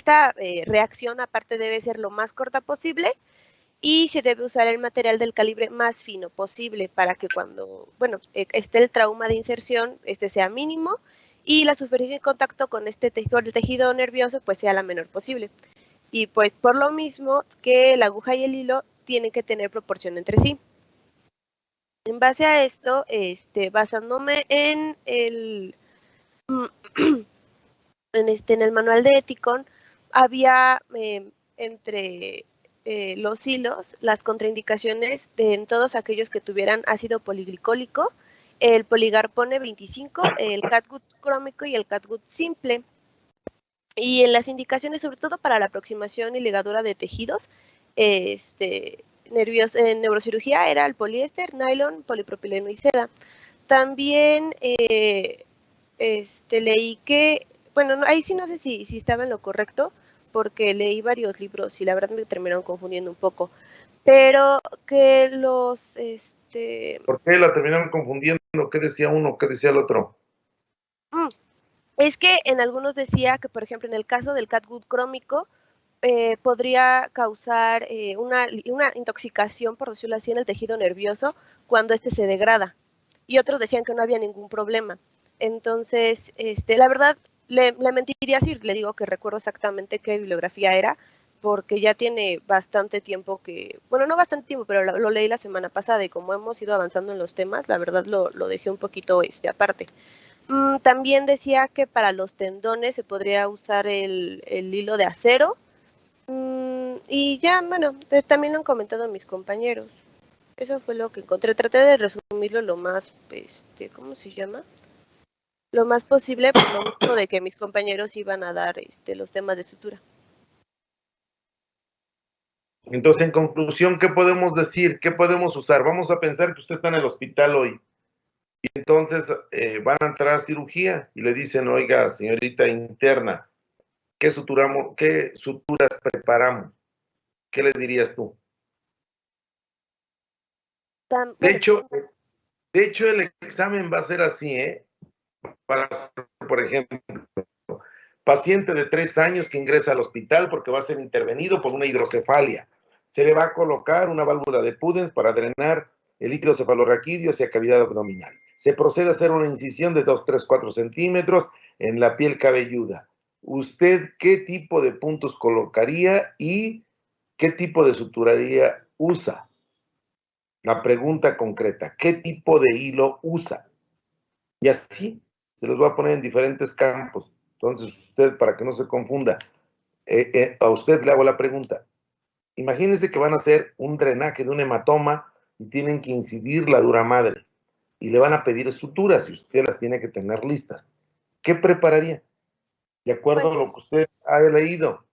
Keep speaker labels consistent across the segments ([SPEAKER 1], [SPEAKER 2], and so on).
[SPEAKER 1] esta reacción aparte debe ser lo más corta posible y se debe usar el material del calibre más fino posible para que cuando, bueno, esté el trauma de inserción, sea mínimo y la superficie de contacto con el tejido nervioso pues sea la menor posible. Y pues por lo mismo que la aguja y el hilo tienen que tener proporción entre sí. En base a esto, basándome en el en el manual de Ethicon, había entre los hilos las contraindicaciones en todos aquellos que tuvieran ácido poliglicólico, el poligarpone 25, el catgut crómico y el catgut simple. Y en las indicaciones, sobre todo para la aproximación y ligadura de tejidos, en neurocirugía era el poliéster, nylon, polipropileno y seda. También leí que, bueno, ahí sí no sé si estaba en lo correcto, porque leí varios libros y la verdad me terminaron confundiendo un poco, pero que los...
[SPEAKER 2] ¿Por qué la terminaron confundiendo? ¿Qué decía uno? ¿Qué decía el otro?
[SPEAKER 1] Es que en algunos decía que, por ejemplo, en el caso del catgut crómico, podría causar una intoxicación, por decirlo así, en el tejido nervioso cuando se degrada. Y otros decían que no había ningún problema. Entonces, la verdad, le mentiría si le digo que recuerdo exactamente qué bibliografía era, porque ya tiene bastante tiempo que, bueno, no bastante tiempo, pero lo leí la semana pasada y como hemos ido avanzando en los temas, la verdad lo dejé un poquito aparte. También decía que para los tendones se podría usar el hilo de acero. Y ya, bueno, también lo han comentado mis compañeros. Eso fue lo que encontré. Traté de resumirlo lo más, ¿cómo se llama? Lo más posible, por lo mismo de que mis compañeros iban a dar los temas de sutura.
[SPEAKER 2] Entonces, en conclusión, ¿qué podemos decir? ¿Qué podemos usar? Vamos a pensar que usted está en el hospital hoy. Y entonces van a entrar a cirugía y le dicen, oiga, señorita interna, ¿qué suturas preparamos? ¿Qué le dirías tú? De hecho, el examen va a ser así, Va a ser, por ejemplo, paciente de 3 años que ingresa al hospital porque va a ser intervenido por una hidrocefalia. Se le va a colocar una válvula de Pudens para drenar el líquido cefalorraquídeo hacia cavidad abdominal. Se procede a hacer una incisión de 2, 3, 4 centímetros en la piel cabelluda. ¿Usted qué tipo de puntos colocaría y qué tipo de suturaría usa? La pregunta concreta, ¿qué tipo de hilo usa? Y así se los voy a poner en diferentes campos. Entonces, usted, para que no se confunda, a usted le hago la pregunta. Imagínense que van a hacer un drenaje de un hematoma y tienen que incidir la dura madre. Y le van a pedir suturas y usted las tiene que tener listas. ¿Qué prepararía? De acuerdo a lo que usted ha leído.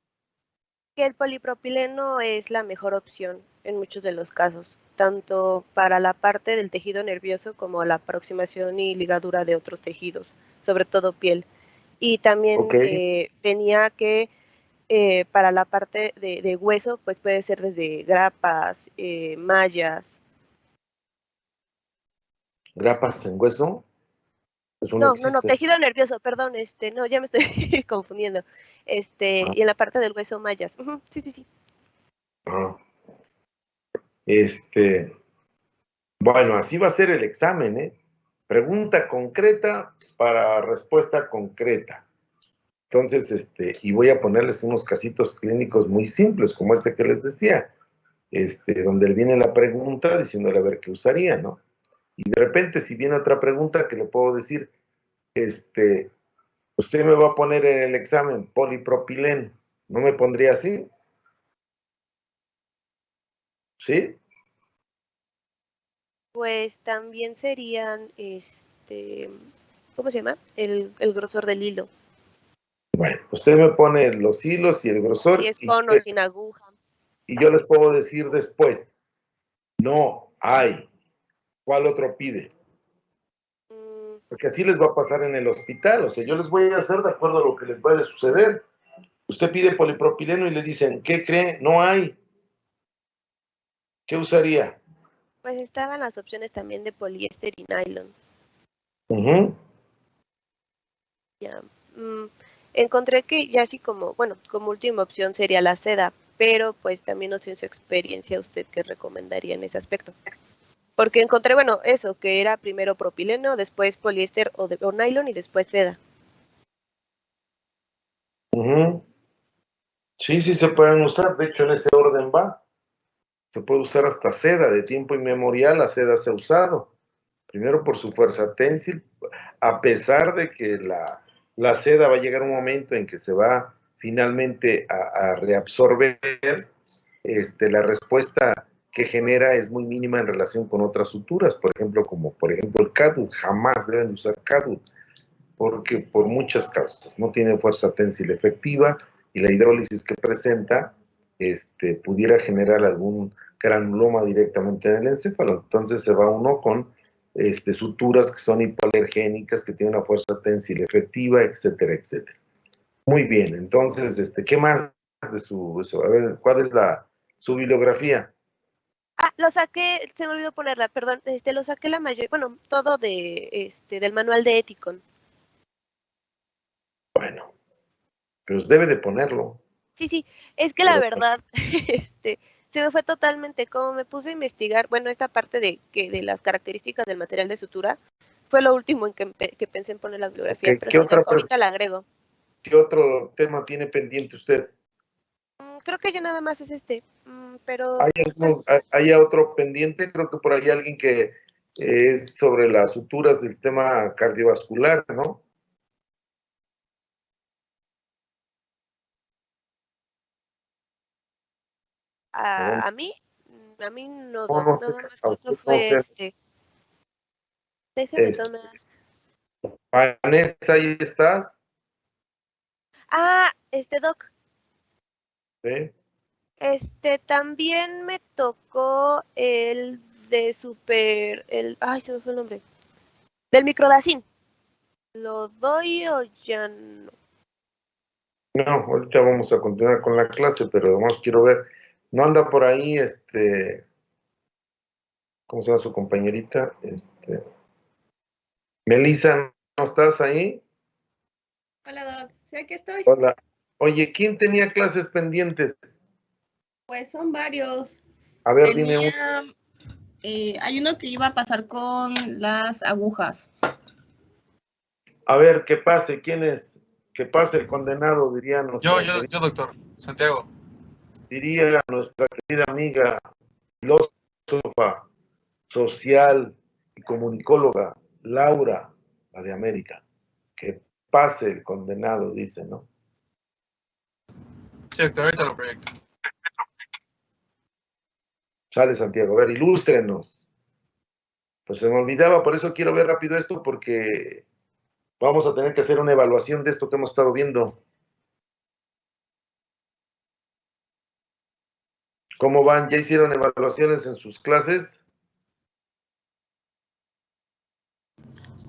[SPEAKER 1] Que el polipropileno es la mejor opción en muchos de los casos, tanto para la parte del tejido nervioso como la aproximación y ligadura de otros tejidos, sobre todo piel. Y también venía que para la parte de hueso, pues puede ser desde grapas, mallas.
[SPEAKER 2] ¿Grapas en hueso? Eso no
[SPEAKER 1] No,
[SPEAKER 2] existe.
[SPEAKER 1] tejido nervioso, perdón, no, ya me estoy confundiendo. Y en la parte del hueso, mallas. Sí.
[SPEAKER 2] Bueno, así va a ser el examen, Pregunta concreta para respuesta concreta. Entonces, y voy a ponerles unos casitos clínicos muy simples, como este que les decía, donde viene la pregunta diciéndole a ver qué usaría, ¿no? Y de repente, si viene otra pregunta que le puedo decir, usted me va a poner en el examen polipropileno, ¿no me pondría así? ¿Sí?
[SPEAKER 1] Pues también serían, ¿cómo se llama? El grosor del hilo.
[SPEAKER 2] Bueno, usted me pone los hilos y el grosor.
[SPEAKER 1] Si es con o sin aguja.
[SPEAKER 2] Y yo les puedo decir después, no hay. ¿Cuál otro pide? Porque así les va a pasar en el hospital. O sea, yo les voy a hacer de acuerdo a lo que les vaya a suceder. Usted pide polipropileno y le dicen, ¿qué cree? No hay. ¿Qué usaría?
[SPEAKER 1] Pues estaban las opciones también de poliéster y nylon. Ya. encontré que ya así como, bueno, como última opción sería la seda, pero pues también no sé en su experiencia usted qué recomendaría en ese aspecto. Porque encontré, bueno, eso, que era primero propileno, después poliéster o nylon y después seda.
[SPEAKER 2] Sí, sí se pueden usar, de hecho en ese orden va. Se puede usar hasta seda, de tiempo inmemorial la seda se ha usado. Primero por su fuerza ténsil, a pesar de que la seda va a llegar un momento en que se va finalmente a reabsorber, la respuesta que genera es muy mínima en relación con otras suturas, por ejemplo, como por ejemplo el CADUT, jamás deben de usar CADUT, porque por muchas causas, no tiene fuerza ténsil efectiva y la hidrólisis que presenta pudiera generar algún granuloma directamente en el encéfalo. Entonces se va uno con suturas que son hipoalergénicas, que tienen una fuerza ténsil efectiva, etcétera, etcétera. Muy bien, entonces, ¿qué más de a ver, ¿cuál es su bibliografía?
[SPEAKER 1] Ah, lo saqué, se me olvidó ponerla, perdón, lo saqué la mayor, bueno, todo del manual de Ethicon.
[SPEAKER 2] Bueno, pero debe de ponerlo.
[SPEAKER 1] Sí, es que la
[SPEAKER 2] Pero,
[SPEAKER 1] verdad, se me fue totalmente, como me puse a investigar, bueno, esta parte de las características del material de sutura, fue lo último en que pensé en poner la bibliografía,
[SPEAKER 2] okay,
[SPEAKER 1] pero sí, ahorita la agrego.
[SPEAKER 2] ¿qué otro tema tiene pendiente usted?
[SPEAKER 1] Creo que ya nada más es pero...
[SPEAKER 2] ¿Hay otro pendiente? Creo que por ahí alguien que es sobre las suturas del tema cardiovascular, ¿no?
[SPEAKER 1] A mí no,
[SPEAKER 2] No,
[SPEAKER 1] Doc,
[SPEAKER 2] no sé,
[SPEAKER 1] nada más
[SPEAKER 2] a
[SPEAKER 1] creo que
[SPEAKER 2] usted no
[SPEAKER 1] fue
[SPEAKER 2] sé.
[SPEAKER 1] Déjeme tomar.
[SPEAKER 2] Vanessa, ¿ahí estás?
[SPEAKER 1] Ah, Doc,
[SPEAKER 2] ¿Sí?
[SPEAKER 1] también me tocó el ay, se me fue el nombre, del microdacin. ¿Lo doy o ya no?
[SPEAKER 2] No, ahorita vamos a continuar con la clase, pero además quiero ver, ¿no anda por ahí, ¿cómo se llama su compañerita? Melissa, ¿no estás ahí?
[SPEAKER 3] Hola, Doc. Sí, aquí estoy.
[SPEAKER 2] Hola. Oye, ¿quién tenía clases pendientes?
[SPEAKER 3] Pues son varios.
[SPEAKER 2] A ver, dime uno.
[SPEAKER 3] Tenía, hay uno que iba a pasar con las agujas.
[SPEAKER 2] A ver, que pase, ¿quién es? Que pase el condenado, diría
[SPEAKER 4] Yo, doctor. Santiago.
[SPEAKER 2] diría nuestra querida amiga, filósofa, social y comunicóloga, Laura, la de América. Que pase el condenado, dice, ¿no?
[SPEAKER 4] Sí, doctor, ahorita lo proyecto.
[SPEAKER 2] Sale Santiago, a ver, ilústrenos. Pues se me olvidaba, por eso quiero ver rápido esto, porque vamos a tener que hacer una evaluación de esto que hemos estado viendo. ¿Cómo van? ¿Ya hicieron evaluaciones en sus clases?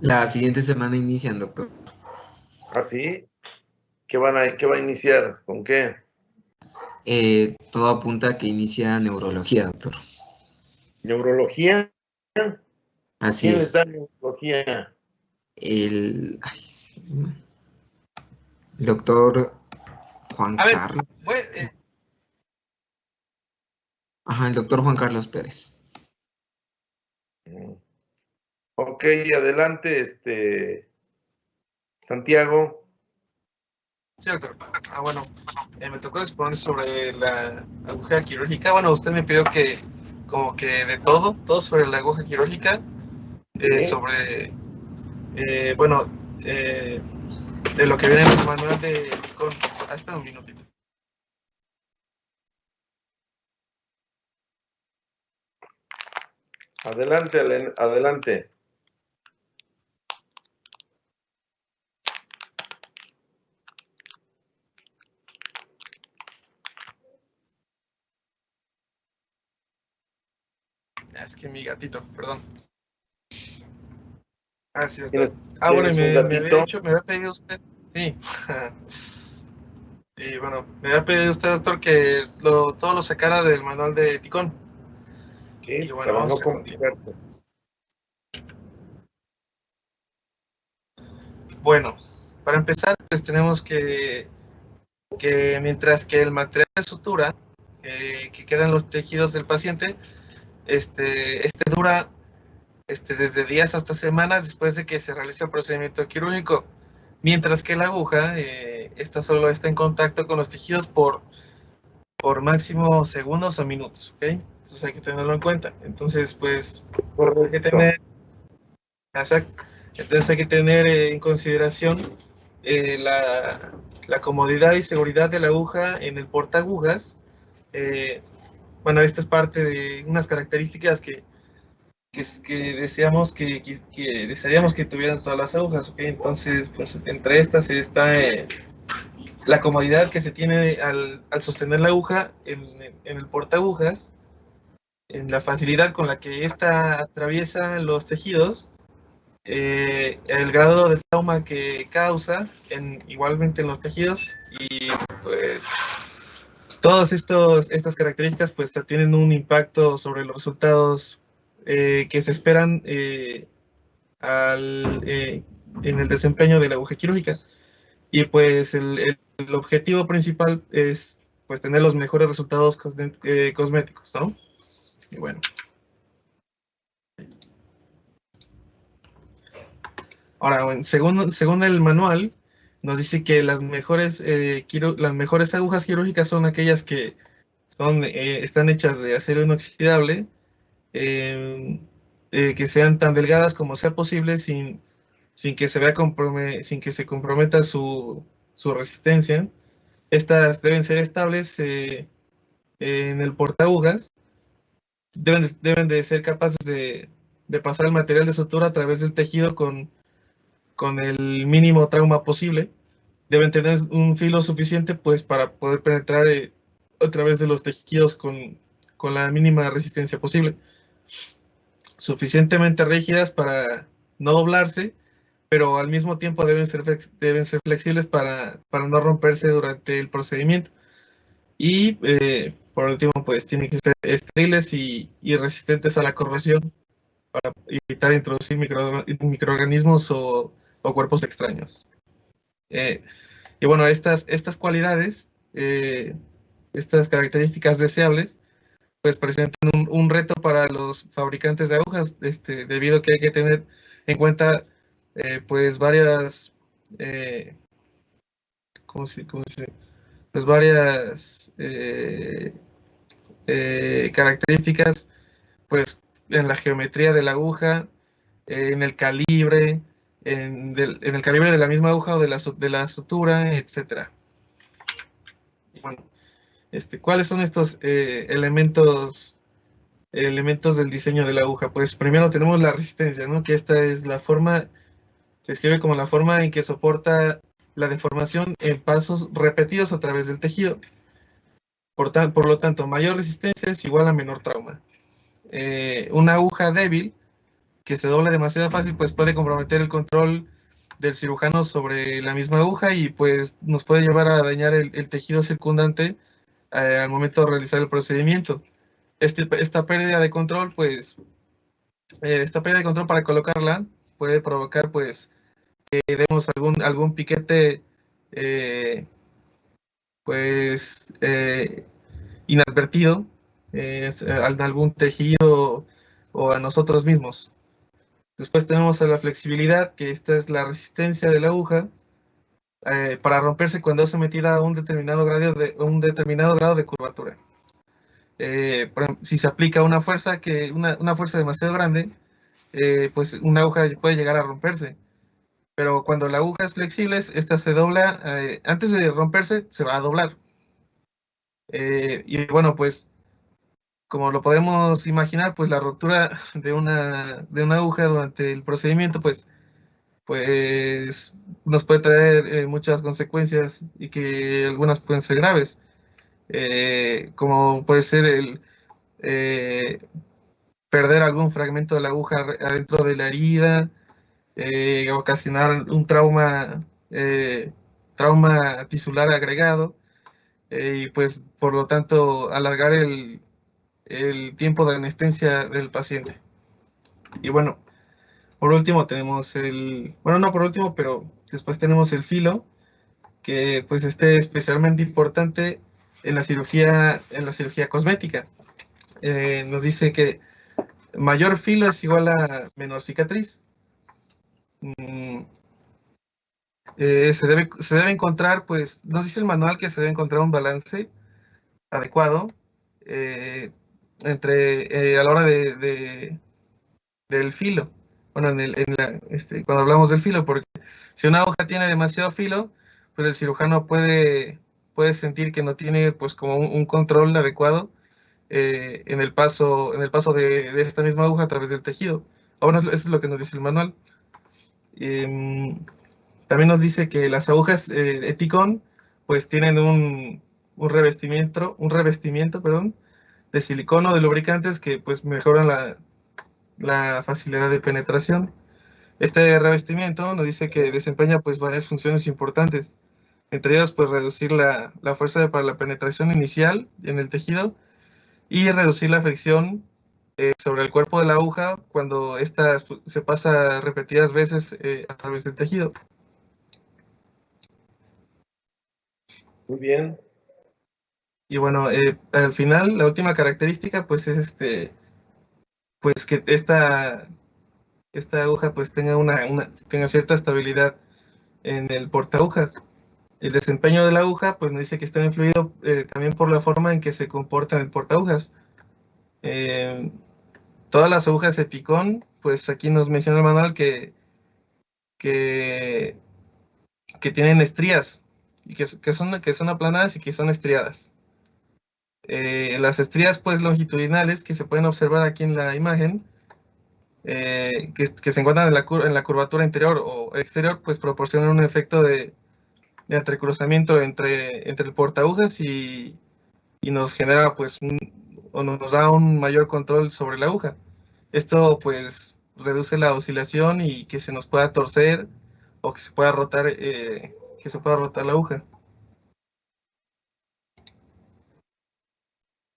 [SPEAKER 5] La siguiente semana inician, doctor.
[SPEAKER 2] ¿Ah, sí? ¿Qué va a iniciar? ¿Con qué?
[SPEAKER 5] Todo apunta a que inicia neurología, doctor.
[SPEAKER 2] ¿Neurología?
[SPEAKER 5] Así
[SPEAKER 2] ¿Quién les da
[SPEAKER 5] es.
[SPEAKER 2] neurología?
[SPEAKER 5] El doctor Juan
[SPEAKER 4] A ver,
[SPEAKER 5] Carlos. Ajá, el doctor Juan Carlos Pérez.
[SPEAKER 2] Ok, adelante, Santiago.
[SPEAKER 4] sí, doctor. Bueno, me tocó exponer sobre la aguja quirúrgica. Bueno, usted me pidió que, como que de todo sobre la aguja quirúrgica, sobre, bueno, de lo que viene en el manual de Ticón. Espera un minutito.
[SPEAKER 2] Adelante, adelante.
[SPEAKER 4] Es que mi gatito, perdón. Ah, sí, doctor. Bueno,
[SPEAKER 2] ¿Tienes un
[SPEAKER 4] me había
[SPEAKER 2] gatito?
[SPEAKER 4] dicho, me había pedido usted, sí. Y bueno, me había pedido usted, doctor, que todo lo sacara del manual de Ticón.
[SPEAKER 2] Sí,
[SPEAKER 4] Y bueno,
[SPEAKER 2] para no
[SPEAKER 4] vamos a continuar.
[SPEAKER 2] complicarte.
[SPEAKER 4] Bueno, para empezar, pues tenemos que mientras que el material de sutura que queda en los tejidos del paciente, este dura desde días hasta semanas después de que se realiza el procedimiento quirúrgico, mientras que la aguja, esta solo está en contacto con los tejidos por máximo segundos o minutos, ¿ok? Entonces hay que tenerlo en cuenta. Entonces, pues, hay que tener, entonces hay que tener en consideración la comodidad y seguridad de la aguja en el portaagujas. Bueno, esta es parte de unas características que desearíamos que tuvieran todas las agujas, ¿ok? Entonces, pues, entre estas está la comodidad que se tiene al sostener la aguja en el portaagujas, en la facilidad con la que ésta atraviesa los tejidos, el grado de trauma que causa igualmente en los tejidos, y pues todas estas características pues tienen un impacto sobre los resultados que se esperan en el desempeño de la aguja quirúrgica. Y pues el objetivo principal es pues tener los mejores resultados cosméticos, ¿no? Y bueno. Ahora, bueno, según el manual, nos dice que las mejores agujas quirúrgicas son aquellas que están hechas de acero inoxidable, que sean tan delgadas como sea posible sin que se comprometa su resistencia. Estas deben ser estables en el portaagujas. Deben de ser capaces de pasar el material de sutura a través del tejido con el mínimo trauma posible. Deben tener un filo suficiente pues para poder penetrar a través de los tejidos con la mínima resistencia posible. Suficientemente rígidas para no doblarse, pero al mismo tiempo deben ser flexibles para no romperse durante el procedimiento. Y por último, pues tienen que ser estériles y resistentes a la corrosión para evitar introducir microorganismos o cuerpos extraños. Y bueno, estas cualidades, estas características deseables, pues presentan un reto para los fabricantes de agujas, debido a que hay que tener en cuenta pues varias pues varias características, pues en la geometría de la aguja, en el calibre, en el calibre de la misma aguja o de la sutura, etcétera. Y bueno, ¿cuáles son estos elementos del diseño de la aguja? Pues primero tenemos la resistencia, ¿no? Que esta es la forma, se describe como la forma en que soporta la deformación en pasos repetidos a través del tejido. Por lo tanto, mayor resistencia es igual a menor trauma. Una aguja débil que se doble demasiado fácil pues puede comprometer el control del cirujano sobre la misma aguja y pues nos puede llevar a dañar el tejido circundante al momento de realizar el procedimiento. Esta pérdida de control pues para colocarla puede provocar pues que demos algún piquete pues inadvertido a algún tejido o a nosotros mismos. Después tenemos a la flexibilidad, que esta es la resistencia de la aguja para romperse cuando es sometida a un determinado grado de curvatura. Si se aplica una fuerza demasiado grande, pues una aguja puede llegar a romperse. Pero cuando la aguja es flexible, esta se dobla, antes de romperse, se va a doblar. Y bueno, pues, como lo podemos imaginar, pues la rotura de una aguja durante el procedimiento, pues nos puede traer muchas consecuencias y que algunas pueden ser graves. Como puede ser el perder algún fragmento de la aguja adentro de la herida, ocasionar un trauma tisular agregado, y pues por lo tanto alargar el tiempo de anestesia del paciente. Y bueno, por último tenemos bueno, no por último, pero después tenemos el filo, que pues especialmente importante en la cirugía cosmética. Nos dice que mayor filo es igual a menor cicatriz. Se debe encontrar, pues, nos dice el manual que se debe encontrar un balance adecuado a la hora del filo. Bueno, cuando hablamos del filo, porque si una hoja tiene demasiado filo, pues el cirujano puede sentir que no tiene, pues, como un control adecuado en el paso de esta misma aguja a través del tejido. Bueno, eso es lo que nos dice el manual. También nos dice que las agujas Eticon pues tienen un revestimiento, de silicona o de lubricantes que pues mejoran la facilidad de penetración. Este revestimiento nos dice que desempeña pues varias funciones importantes, entre ellas pues reducir la fuerza para la penetración inicial en el tejido y reducir la fricción sobre el cuerpo de la aguja cuando ésta se pasa repetidas veces a través del tejido.
[SPEAKER 2] Muy bien.
[SPEAKER 4] Y bueno, al final, la última característica, pues es pues que esta aguja pues tenga tenga cierta estabilidad en el portaagujas. El desempeño de la aguja, pues nos dice que está influido también por la forma en que se comporta en el portaagujas. Todas las agujas Eticon, pues aquí nos menciona el manual que tienen estrías, y que son aplanadas y que son estriadas. Las estrías pues longitudinales que se pueden observar aquí en la imagen, que se encuentran en la curvatura interior o exterior, pues proporcionan un efecto de entrecruzamiento entre el portaagujas y nos genera pues o nos da un mayor control sobre la aguja. Esto pues reduce la oscilación y que se nos pueda torcer o que se pueda rotar la aguja.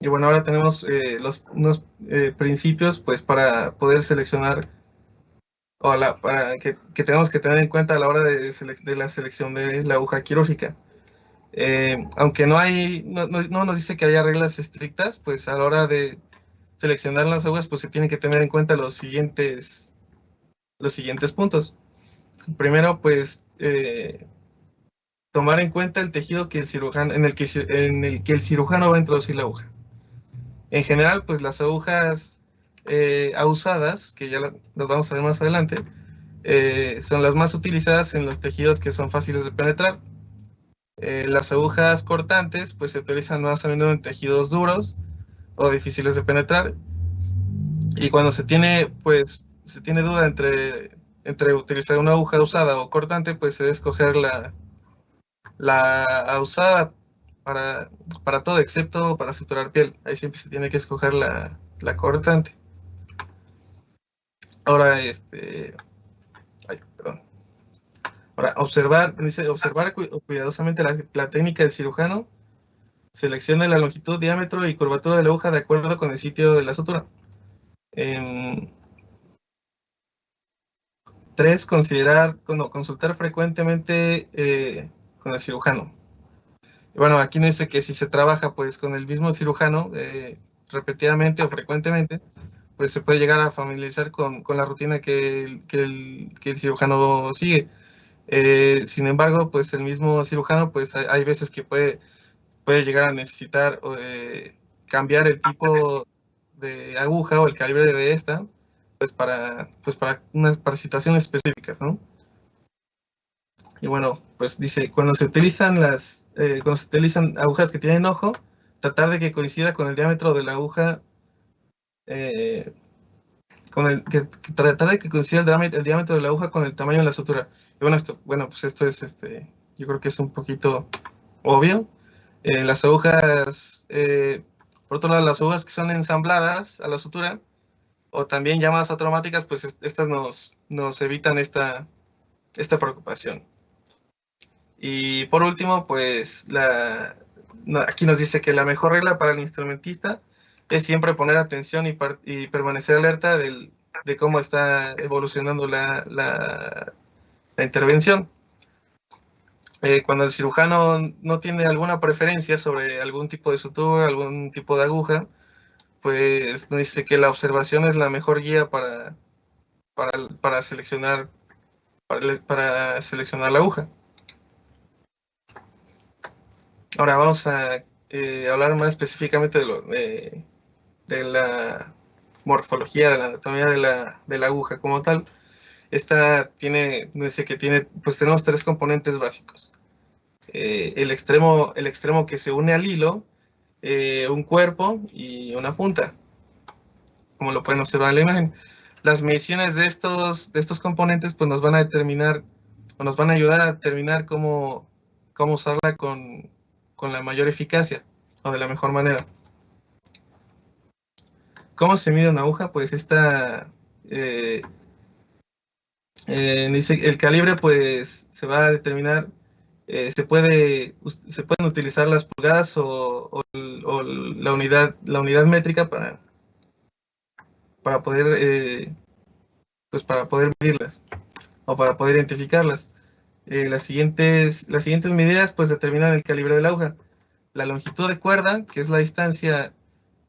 [SPEAKER 4] Y bueno, ahora tenemos unos principios pues para poder seleccionar para que tenemos que tener en cuenta a la hora de la selección de la aguja quirúrgica. Aunque no nos dice que haya reglas estrictas, pues a la hora de seleccionar las agujas pues se tienen que tener en cuenta los siguientes puntos. Primero, pues tomar en cuenta el tejido que en el que el cirujano va a introducir la aguja. En general, pues las agujas ahusadas, que ya las vamos a ver más adelante, son las más utilizadas en los tejidos que son fáciles de penetrar. Las agujas cortantes, pues se utilizan más a menudo en tejidos duros o difíciles de penetrar. Y cuando se tiene duda entre utilizar una aguja usada o cortante, pues se debe escoger la ahusada para todo, excepto para suturar piel. Ahí siempre se tiene que escoger la cortante. Ahora, Ahora, observar cuidadosamente la técnica del cirujano. Seleccione la longitud, diámetro y curvatura de la aguja de acuerdo con el sitio de la sutura. 3. Consultar frecuentemente con el cirujano. Bueno, aquí nos dice que si se trabaja pues con el mismo cirujano repetidamente o frecuentemente, pues se puede llegar a familiarizar con la rutina que el cirujano sigue. Sin embargo, pues el mismo cirujano, pues hay veces que puede llegar a necesitar cambiar el tipo de aguja o el calibre de esta, pues para situaciones específicas, ¿no? Y bueno, pues dice, cuando se utilizan agujas que tienen ojo, tratar de que coincida con el diámetro de la aguja, tratar de que coincida el diámetro de la aguja con el tamaño de la sutura. Y bueno, pues esto es, yo creo que es un poquito obvio. Las agujas, por otro lado, las agujas que son ensambladas a la sutura, o también llamadas automáticas, pues estas nos evitan esta preocupación. Y por último, pues aquí nos dice que la mejor regla para el instrumentista es siempre poner atención y permanecer alerta del de cómo está evolucionando la intervención. Cuando el cirujano no tiene alguna preferencia sobre algún tipo de sutura, algún tipo de aguja, pues dice que la observación es la mejor guía para seleccionar la aguja. Ahora vamos a hablar más específicamente de la morfología, de la anatomía de la aguja como tal. Esta dice que pues tenemos 3 componentes básicos. El extremo que se une al hilo, un cuerpo y una punta, como lo pueden observar en la imagen. Las mediciones de estos componentes pues nos van a determinar, o nos van a ayudar a determinar cómo usarla con la mayor eficacia, o de la mejor manera. ¿Cómo se mide una aguja? Pues esta... dice el calibre pues se va a determinar, se pueden utilizar las pulgadas o la unidad métrica para poder medirlas o para poder identificarlas. Las siguientes medidas pues determinan el calibre de la aguja. La longitud de cuerda, que es la distancia,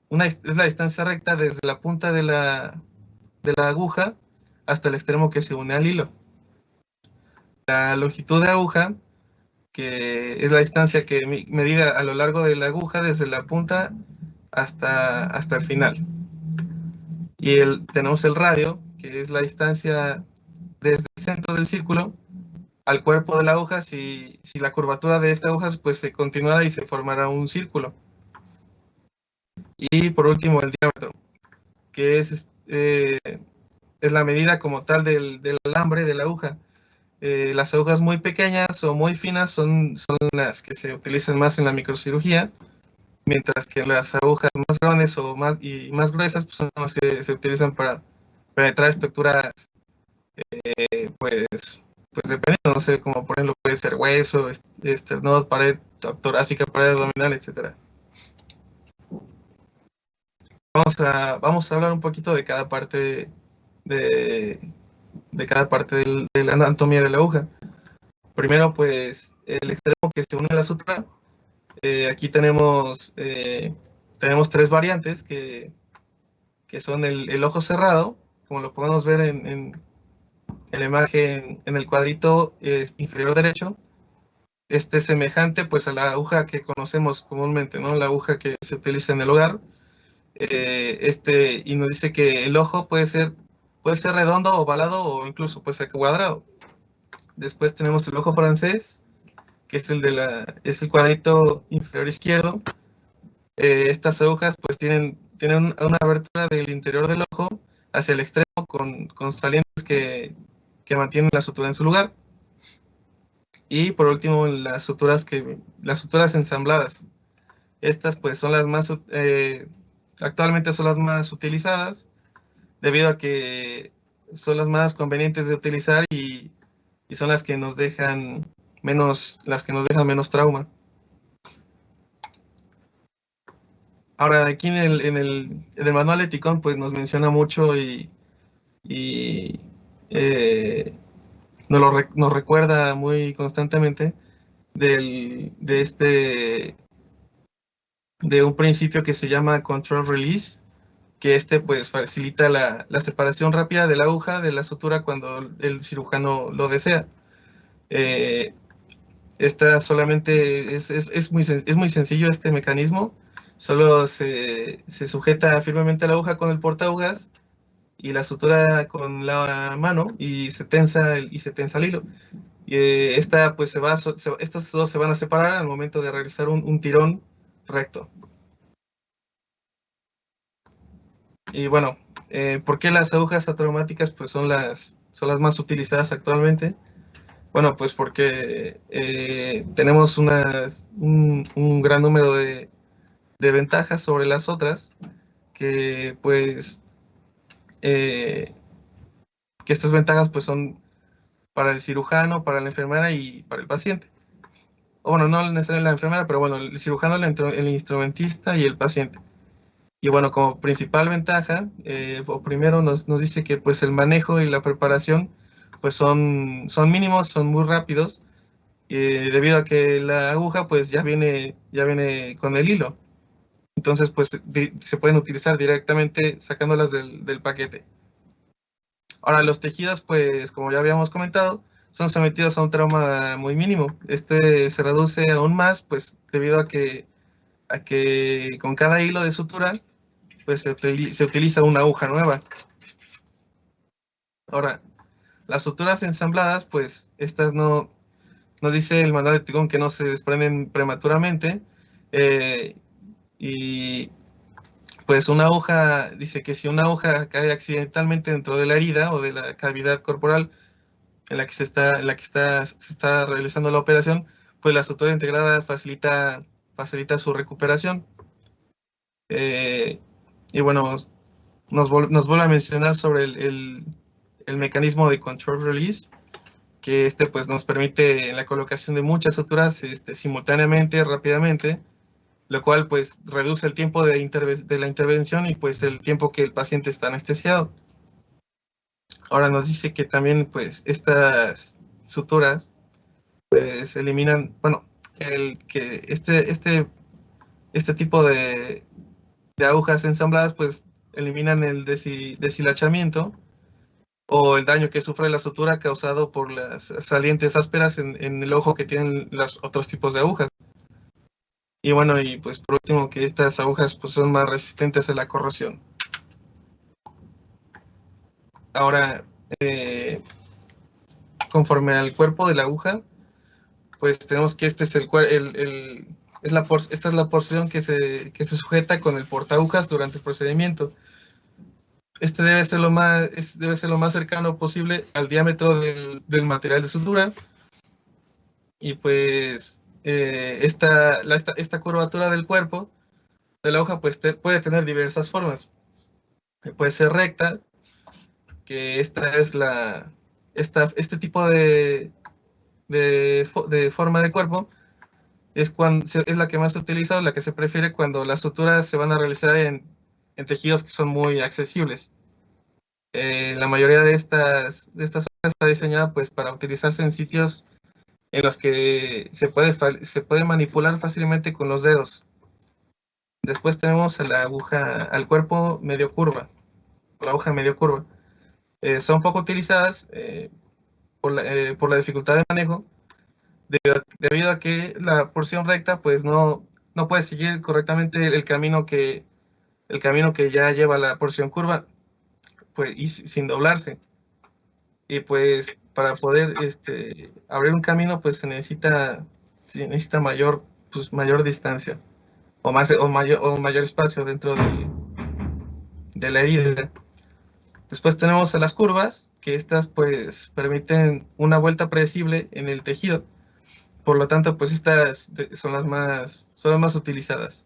[SPEAKER 4] es la distancia recta desde la punta de la aguja hasta el extremo que se une al hilo. La longitud de aguja, que es la distancia que medida a lo largo de la aguja desde la punta hasta el final. Y tenemos el radio, que es la distancia desde el centro del círculo al cuerpo de la aguja. Si la curvatura de esta aguja pues se continuara y se formará un círculo. Y por último el diámetro, que es la medida como tal del alambre de la aguja. Las agujas muy pequeñas o muy finas son las que se utilizan más en la microcirugía, mientras que las agujas más grandes o más gruesas pues son las que se utilizan para penetrar estructuras, pues dependiendo, no sé, como por ejemplo puede ser hueso, esternón, pared torácica, pared abdominal, etcétera. Vamos a hablar un poquito de cada parte de la anatomía de la aguja. Primero, pues, el extremo que se une a la sutura. Aquí tenemos 3 variantes que son el ojo cerrado, como lo podemos ver en la imagen, en el cuadrito inferior derecho. Este es semejante pues a la aguja que conocemos comúnmente, ¿no? La aguja que se utiliza en el hogar. Y nos dice que el ojo puede ser redondo, ovalado o incluso puede ser cuadrado. Después tenemos el ojo francés, que es el cuadrito inferior izquierdo. Estas agujas pues tienen una abertura del interior del ojo hacia el extremo con salientes que mantienen la sutura en su lugar. Y por último las suturas ensambladas. Estas pues son las más actualmente son las más utilizadas, debido a que son las más convenientes de utilizar y son las que nos dejan menos trauma. Ahora, aquí en el manual de TICON pues nos menciona mucho y nos recuerda muy constantemente de un principio que se llama control release, que pues facilita la separación rápida de la aguja de la sutura cuando el cirujano lo desea. Esta solamente es muy sencillo este mecanismo. Solo se sujeta firmemente la aguja con el portaagujas y la sutura con la mano y se tensa el hilo. Pues estos dos se van a separar al momento de realizar un tirón recto. Y bueno, ¿por qué las agujas atraumáticas pues son las más utilizadas actualmente? Bueno, pues porque tenemos un gran número de ventajas sobre las otras, que pues que estas ventajas pues son para el cirujano, para la enfermera y para el paciente. O bueno, no necesariamente la enfermera, pero bueno, el cirujano, el instrumentista y el paciente. Y bueno, como principal ventaja, o primero nos dice que pues el manejo y la preparación pues son mínimos, son muy rápidos, debido a que la aguja pues ya viene con el hilo. Entonces pues se pueden utilizar directamente sacándolas del paquete. Ahora, los tejidos, pues, como ya habíamos comentado, son sometidos a un trauma muy mínimo. Este se reduce aún más, pues, debido a que con cada hilo de sutura, pues, se utiliza una aguja nueva. Ahora, las suturas ensambladas, pues, estas no, nos dice el manual de Tigón que no se desprenden prematuramente, y pues una aguja, dice que si una aguja cae accidentalmente dentro de la herida o de la cavidad corporal en la que se está realizando la operación, pues la sutura integrada facilita su recuperación. Y bueno, nos vuelve a mencionar sobre el mecanismo de control release, que pues nos permite la colocación de muchas suturas simultáneamente, rápidamente, lo cual pues reduce el tiempo de la intervención y pues el tiempo que el paciente está anestesiado. Ahora nos dice que también pues estas suturas pues eliminan, bueno, que este tipo de agujas ensambladas pues eliminan el deshilachamiento o el daño que sufre la sutura causado por las salientes ásperas en el ojo que tienen los otros tipos de agujas. Y bueno, y pues por último, que estas agujas pues son más resistentes a la corrosión. Ahora, conforme al cuerpo de la aguja, pues tenemos que esta es la porción que se sujeta con el portaagujas durante el procedimiento. Este debe ser lo más cercano posible al diámetro del material de sutura. Y pues esta curvatura del cuerpo de la aguja pues puede tener diversas formas. Puede ser recta, que este tipo de forma de cuerpo es la que más se utiliza, la que se prefiere cuando las suturas se van a realizar en tejidos que son muy accesibles. La mayoría de estas hojas está diseñada pues para utilizarse en sitios en los que se puede manipular fácilmente con los dedos. Después tenemos a la aguja al cuerpo medio curva, la aguja medio curva. Son poco utilizadas por la dificultad de manejo, debido a que la porción recta pues no puede seguir correctamente el camino que ya lleva la porción curva, pues, y sin doblarse. Y pues para poder abrir un camino pues se necesita mayor distancia o mayor espacio dentro de la herida. Después tenemos a las curvas, que estas pues permiten una vuelta predecible en el tejido. Por lo tanto, pues estas son las más utilizadas.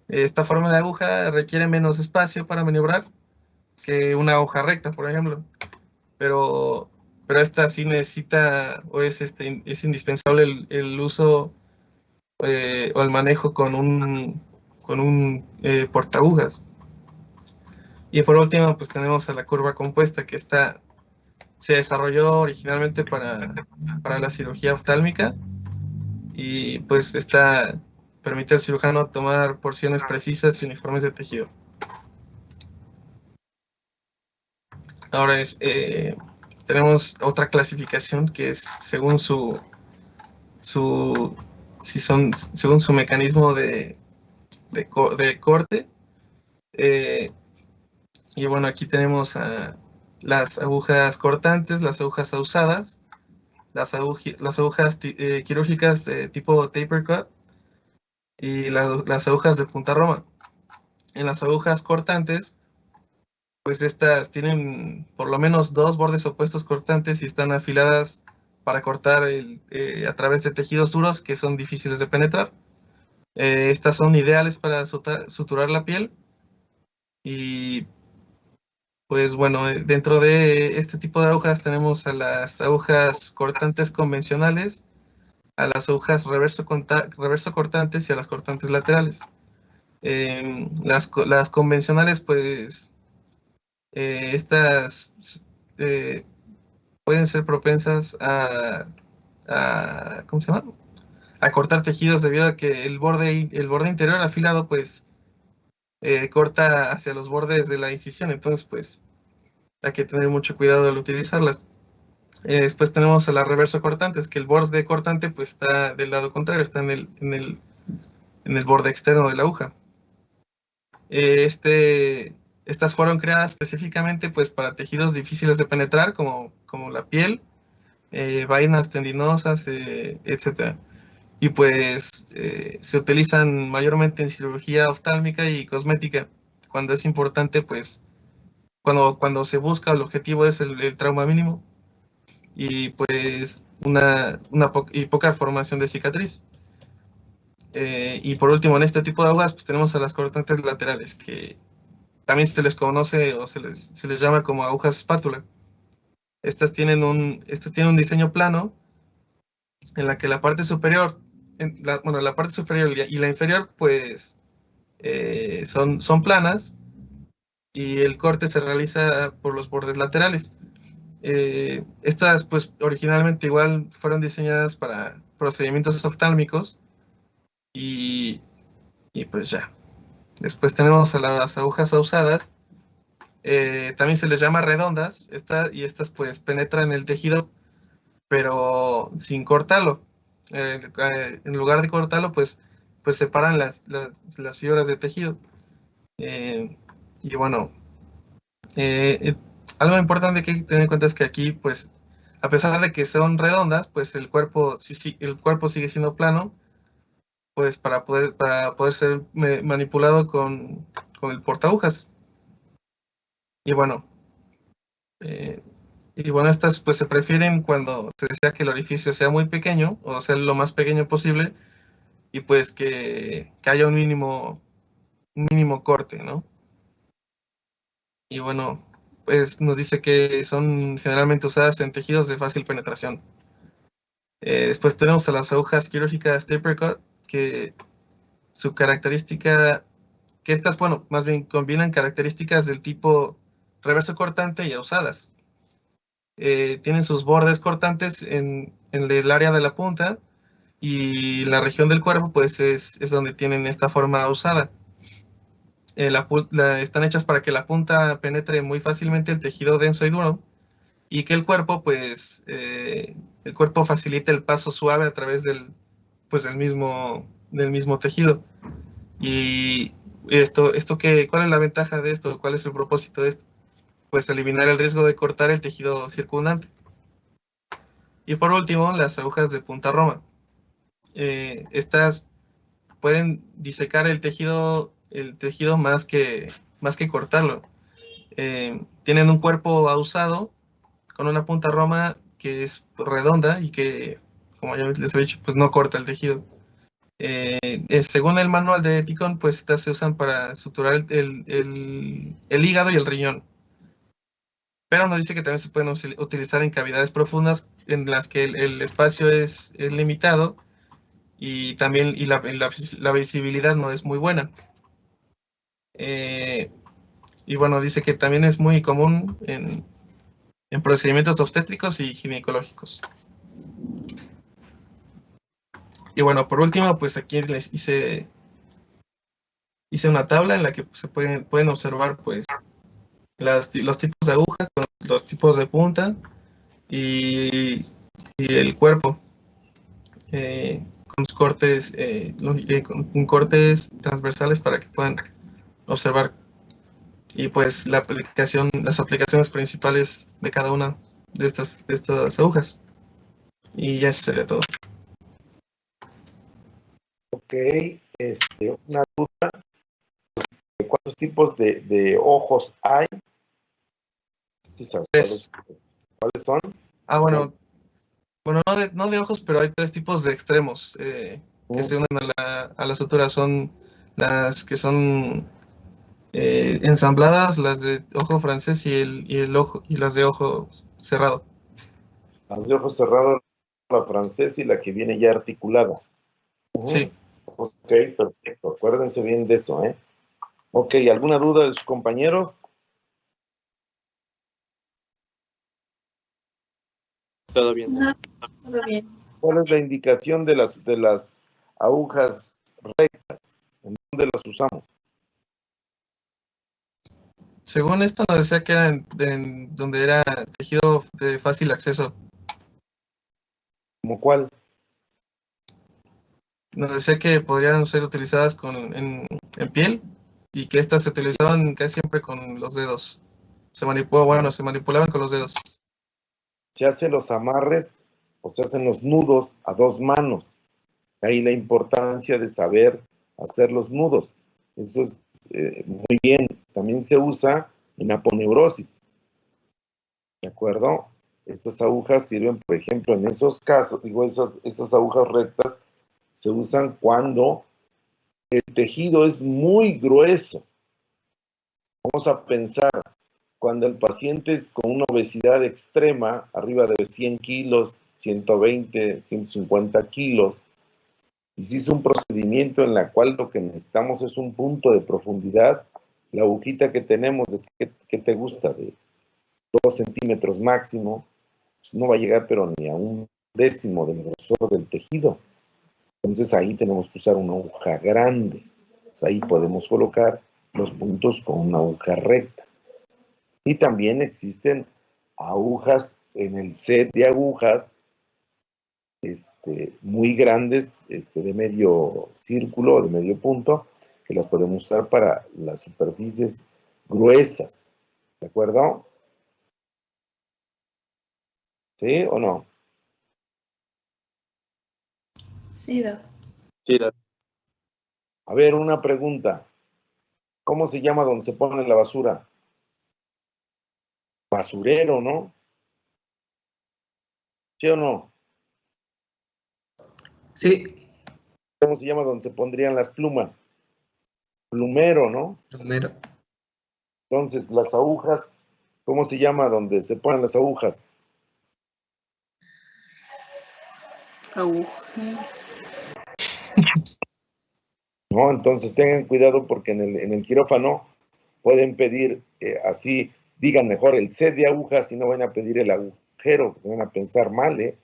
[SPEAKER 4] Esta forma de aguja requiere menos espacio para maniobrar que una hoja recta, por ejemplo. Pero esta sí necesita, o es indispensable el uso o el manejo con un portaagujas. Y por último, pues tenemos a la curva compuesta, que se desarrolló originalmente para la cirugía oftálmica, y pues permite al cirujano tomar porciones precisas y uniformes de tejido. Ahora tenemos otra clasificación que es según su mecanismo de corte. Y bueno, aquí tenemos las agujas cortantes, las agujas ausadas, las agujas quirúrgicas de tipo taper cut y las agujas de punta roma. En las agujas cortantes, pues estas tienen por lo menos 2 bordes opuestos cortantes y están afiladas para cortar a través de tejidos duros que son difíciles de penetrar. Estas son ideales para suturar la piel. Y pues bueno, dentro de este tipo de agujas tenemos a las agujas cortantes convencionales, a las agujas reverso cortantes y a las cortantes laterales. Las convencionales, pues, estas pueden ser propensas ¿cómo se llama? A cortar tejidos debido a que el borde interior afilado, pues, corta hacia los bordes de la incisión. Entonces, pues, hay que tener mucho cuidado al utilizarlas. Después tenemos a las reverso cortantes, que el borde cortante, pues, está del lado contrario, está en el borde externo de la aguja. Estas fueron creadas específicamente, pues, para tejidos difíciles de penetrar, como la piel, vainas tendinosas, etc. Y pues se utilizan mayormente en cirugía oftálmica y cosmética, cuando es importante, pues, cuando se busca, el objetivo es el trauma mínimo y pues poca formación de cicatriz. Y por último, en este tipo de agujas, pues tenemos a las cortantes laterales, que también se les conoce o se les llama como agujas espátula. Estas tienen un diseño plano en la que la parte superior, la parte superior y la inferior, pues son planas y el corte se realiza por los bordes laterales. Estas, pues, originalmente igual fueron diseñadas para procedimientos oftálmicos y pues ya. Después tenemos a las agujas ausadas. También se les llama redondas. Estas pues penetran el tejido, pero sin cortarlo. En lugar de cortarlo, pues separan las fibras de tejido. Y bueno, algo importante que hay que tener en cuenta es que aquí, pues, a pesar de que son redondas, pues el cuerpo sigue siendo plano, pues para poder ser manipulado con el portaagujas. Y bueno, estas pues se prefieren cuando se desea que el orificio sea muy pequeño, o sea, lo más pequeño posible, y pues que haya un mínimo corte, ¿no? Y bueno, pues nos dice que son generalmente usadas en tejidos de fácil penetración. Después tenemos a las agujas quirúrgicas taper cut, que su característica, que estas, bueno, más bien combinan características del tipo reverso cortante y ausadas. Tienen sus bordes cortantes en el área de la punta, y la región del cuerpo, pues, es donde tienen esta forma ausada. Están hechas para que la punta penetre muy fácilmente el tejido denso y duro, y que el cuerpo, pues, el cuerpo facilite el paso suave a través del mismo tejido. Y ¿cuál es la ventaja de esto? ¿Cuál es el propósito de esto? Pues eliminar el riesgo de cortar el tejido circundante. Y por último, las agujas de punta roma. Estas pueden disecar el tejido más que cortarlo. Tienen un cuerpo ahusado con una punta roma que es redonda y que, como ya les he dicho, pues no corta el tejido. Según el manual de Ticón, pues estas se usan para suturar el hígado y el riñón. Pero nos dice que también se pueden utilizar en cavidades profundas en las que el espacio es limitado, y también la visibilidad no es muy buena. Y bueno, dice que también es muy común en procedimientos obstétricos y ginecológicos. Y bueno, por último, pues aquí les hice una tabla en la que se pueden observar, pues, los tipos de aguja, los tipos de punta y el cuerpo, con cortes, con cortes transversales para que puedan observar, y pues las aplicaciones principales de cada una de estas agujas. Y ya eso sería todo.
[SPEAKER 2] Ok, una duda. ¿Cuántos tipos de ojos hay? ¿Sí sabes cuáles son?
[SPEAKER 4] Bueno, no de ojos, pero hay 3 tipos de extremos que se unen a la sutura. Son las que son ensambladas, las de ojo francés y las de ojo cerrado.
[SPEAKER 2] Las de ojo cerrado, la francés y la que viene ya articulada.
[SPEAKER 4] Sí.
[SPEAKER 2] Ok, perfecto. Acuérdense bien de eso, ¿eh? Ok, ¿alguna duda de sus compañeros?
[SPEAKER 6] Todo bien.
[SPEAKER 3] No, todo bien.
[SPEAKER 2] ¿Cuál es la indicación de las agujas rectas? ¿En dónde las usamos?
[SPEAKER 4] Según esto nos decía que era donde era tejido de fácil acceso.
[SPEAKER 2] ¿Cómo cuál?
[SPEAKER 4] Nos decía que podrían ser utilizadas en piel y que estas se utilizaban casi siempre con los dedos. Se manipulaban con los dedos.
[SPEAKER 2] Se hacen los amarres o se hacen los nudos a dos manos. Ahí la importancia de saber hacer los nudos. Eso es muy bien. También se usa en aponeurosis. ¿De acuerdo? Estas agujas sirven, por ejemplo, en esos casos, digo, esas agujas rectas se usan cuando el tejido es muy grueso. Vamos a pensar, cuando el paciente es con una obesidad extrema, arriba de 100 kilos, 120, 150 kilos, y si es un procedimiento en el cual lo que necesitamos es un punto de profundidad, la agujita que tenemos, ¿qué te gusta? De 2 centímetros máximo, pues no va a llegar pero ni a un décimo del grosor del tejido. Entonces ahí tenemos que usar una aguja grande. Pues ahí podemos colocar los puntos con una aguja recta. Y también existen agujas en el set de agujas muy grandes, de medio círculo, de medio punto, que las podemos usar para las superficies gruesas. ¿De acuerdo? ¿Sí o no?
[SPEAKER 3] Sí, Doc.
[SPEAKER 6] Sí, Doc.
[SPEAKER 2] A ver, una pregunta. ¿Cómo se llama donde se pone la basura? Basurero, ¿no? ¿Sí o no?
[SPEAKER 5] Sí,
[SPEAKER 2] ¿Cómo se llama donde se pondrían las plumas? Plumero, ¿no?
[SPEAKER 5] primero.
[SPEAKER 2] Entonces, las agujas, ¿cómo se llama donde se ponen las agujas? ¿No? Entonces tengan cuidado porque en el quirófano pueden pedir así, digan mejor el set de agujas y no van a pedir el agujero, porque van a pensar mal, ¿eh?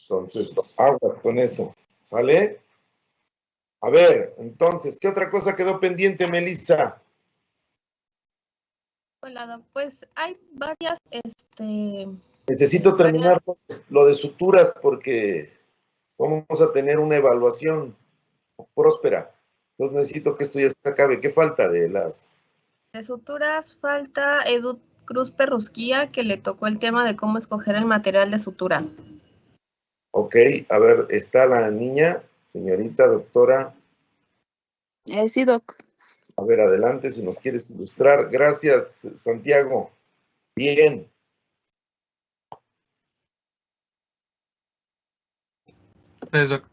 [SPEAKER 2] Entonces, aguas con eso, ¿sale? A ver, entonces, ¿qué otra cosa quedó pendiente, Melissa?
[SPEAKER 1] Hola, Doc. Pues hay varias,
[SPEAKER 2] Necesito terminar lo de suturas porque vamos a tener una evaluación próspera. Entonces necesito que esto ya se acabe. ¿Qué falta de las?
[SPEAKER 1] De suturas falta Edu Cruz Perrusquía, que le tocó el tema de cómo escoger el material de sutura.
[SPEAKER 2] Ok, a ver, está la niña, señorita doctora.
[SPEAKER 7] Sí, Doc.
[SPEAKER 2] A ver, adelante, si nos quieres ilustrar. Gracias, Santiago. Bien.
[SPEAKER 4] Doc.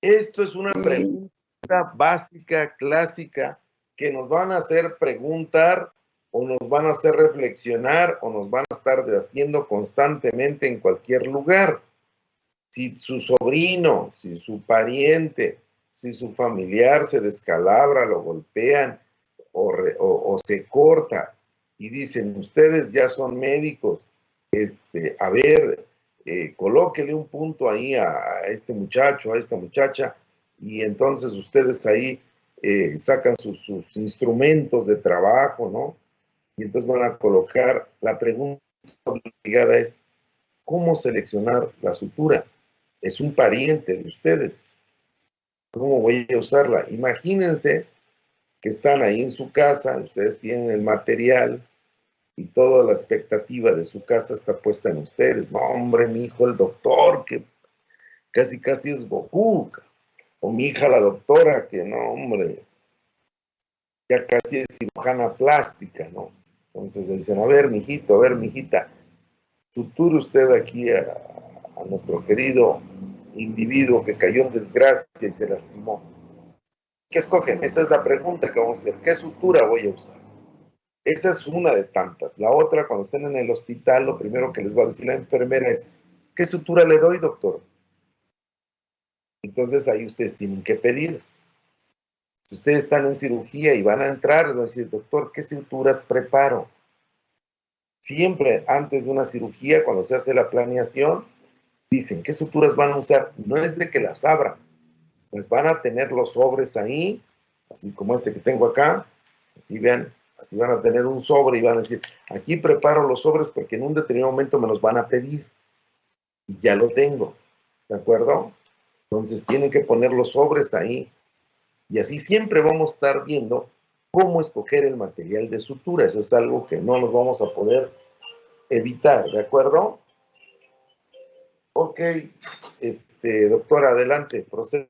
[SPEAKER 2] Esto es una pregunta básica, clásica, que nos van a hacer preguntar o nos van a hacer reflexionar o nos van a estar haciendo constantemente en cualquier lugar. Si su sobrino, si su pariente, si su familiar se descalabra, lo golpean o se corta y dicen, ustedes ya son médicos, a ver, colóquele un punto ahí a este muchacho, a esta muchacha, y entonces ustedes ahí sacan sus instrumentos de trabajo, ¿no? Y entonces van a colocar, la pregunta obligada es, ¿cómo seleccionar la sutura? Es un pariente de ustedes. ¿Cómo voy a usarla? Imagínense que están ahí en su casa, ustedes tienen el material y toda la expectativa de su casa está puesta en ustedes. No, hombre, mi hijo el doctor, que casi casi es Goku. O mi hija la doctora, que no, hombre, ya casi es cirujana plástica, ¿no? Entonces le dicen, a ver, mijito, a ver, mijita, suture usted aquí a nuestro querido individuo que cayó en desgracia y se lastimó. ¿Qué escogen? Esa es la pregunta que vamos a hacer. ¿Qué sutura voy a usar? Esa es una de tantas. La otra, cuando estén en el hospital, lo primero que les va a decir la enfermera es, ¿Qué sutura le doy, doctor? Entonces ahí ustedes tienen que pedir. Si ustedes están en cirugía y van a entrar, van a decir, doctor, ¿qué suturas preparo? Siempre antes de una cirugía, cuando se hace la planeación, dicen, ¿qué suturas van a usar? No es de que las abran, pues van a tener los sobres ahí, así como este que tengo acá, así vean, así van a tener un sobre y van a decir, aquí preparo los sobres porque en un determinado momento me los van a pedir y ya lo tengo, ¿de acuerdo? Entonces tienen que poner los sobres ahí y así siempre vamos a estar viendo cómo escoger el material de sutura. Eso es algo que no nos vamos a poder evitar, ¿de acuerdo? Ok, doctora, adelante, procede.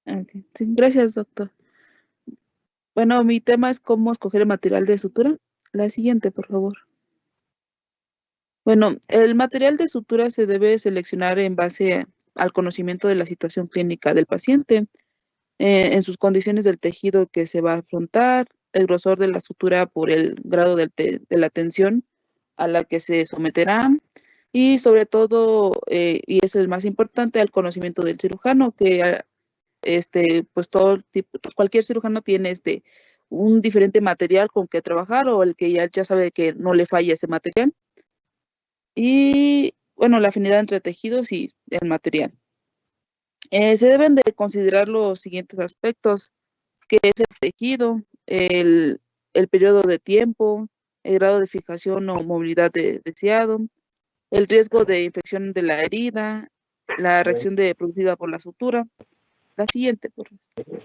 [SPEAKER 7] Ok, sí, gracias, doctor. Bueno, mi tema es cómo escoger el material de sutura. La siguiente, por favor. Bueno, el material de sutura se debe seleccionar en base al conocimiento de la situación clínica del paciente, en sus condiciones del tejido que se va a afrontar, el grosor de la sutura por el grado de la tensión a la que se someterá y sobre todo, y es el más importante, al conocimiento del cirujano, que pues todo tipo, cualquier cirujano tiene un diferente material con que trabajar o el que ya sabe que no le falla ese material. Y bueno, la afinidad entre tejidos y el material. Se deben de considerar los siguientes aspectos, que es el tejido, el periodo de tiempo, el grado de fijación o movilidad deseado, el riesgo de infección de la herida, la reacción producida por la sutura. La siguiente, por favor.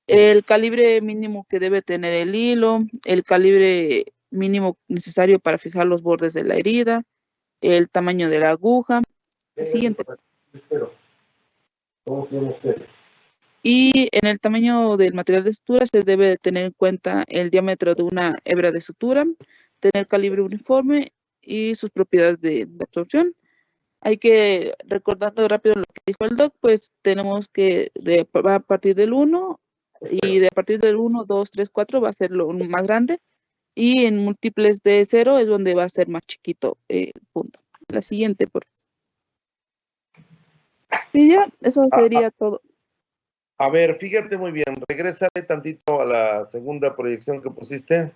[SPEAKER 7] El calibre mínimo que debe tener el hilo, el calibre mínimo necesario para fijar los bordes de la herida, el tamaño de la aguja. La siguiente.
[SPEAKER 2] ¿Cómo se llama usted?
[SPEAKER 7] Y en el tamaño del material de sutura se debe de tener en cuenta el diámetro de una hebra de sutura, tener calibre uniforme y sus propiedades de absorción. Hay que, recordando rápido lo que dijo el doc, pues tenemos que va a partir del 1 y de a partir del 1, 2, 3, 4 va a ser lo más grande y en múltiples de 0 es donde va a ser más chiquito el punto. La siguiente, por favor. Y ya, eso sería todo.
[SPEAKER 2] A ver, fíjate muy bien, regrésale tantito a la segunda proyección que pusiste.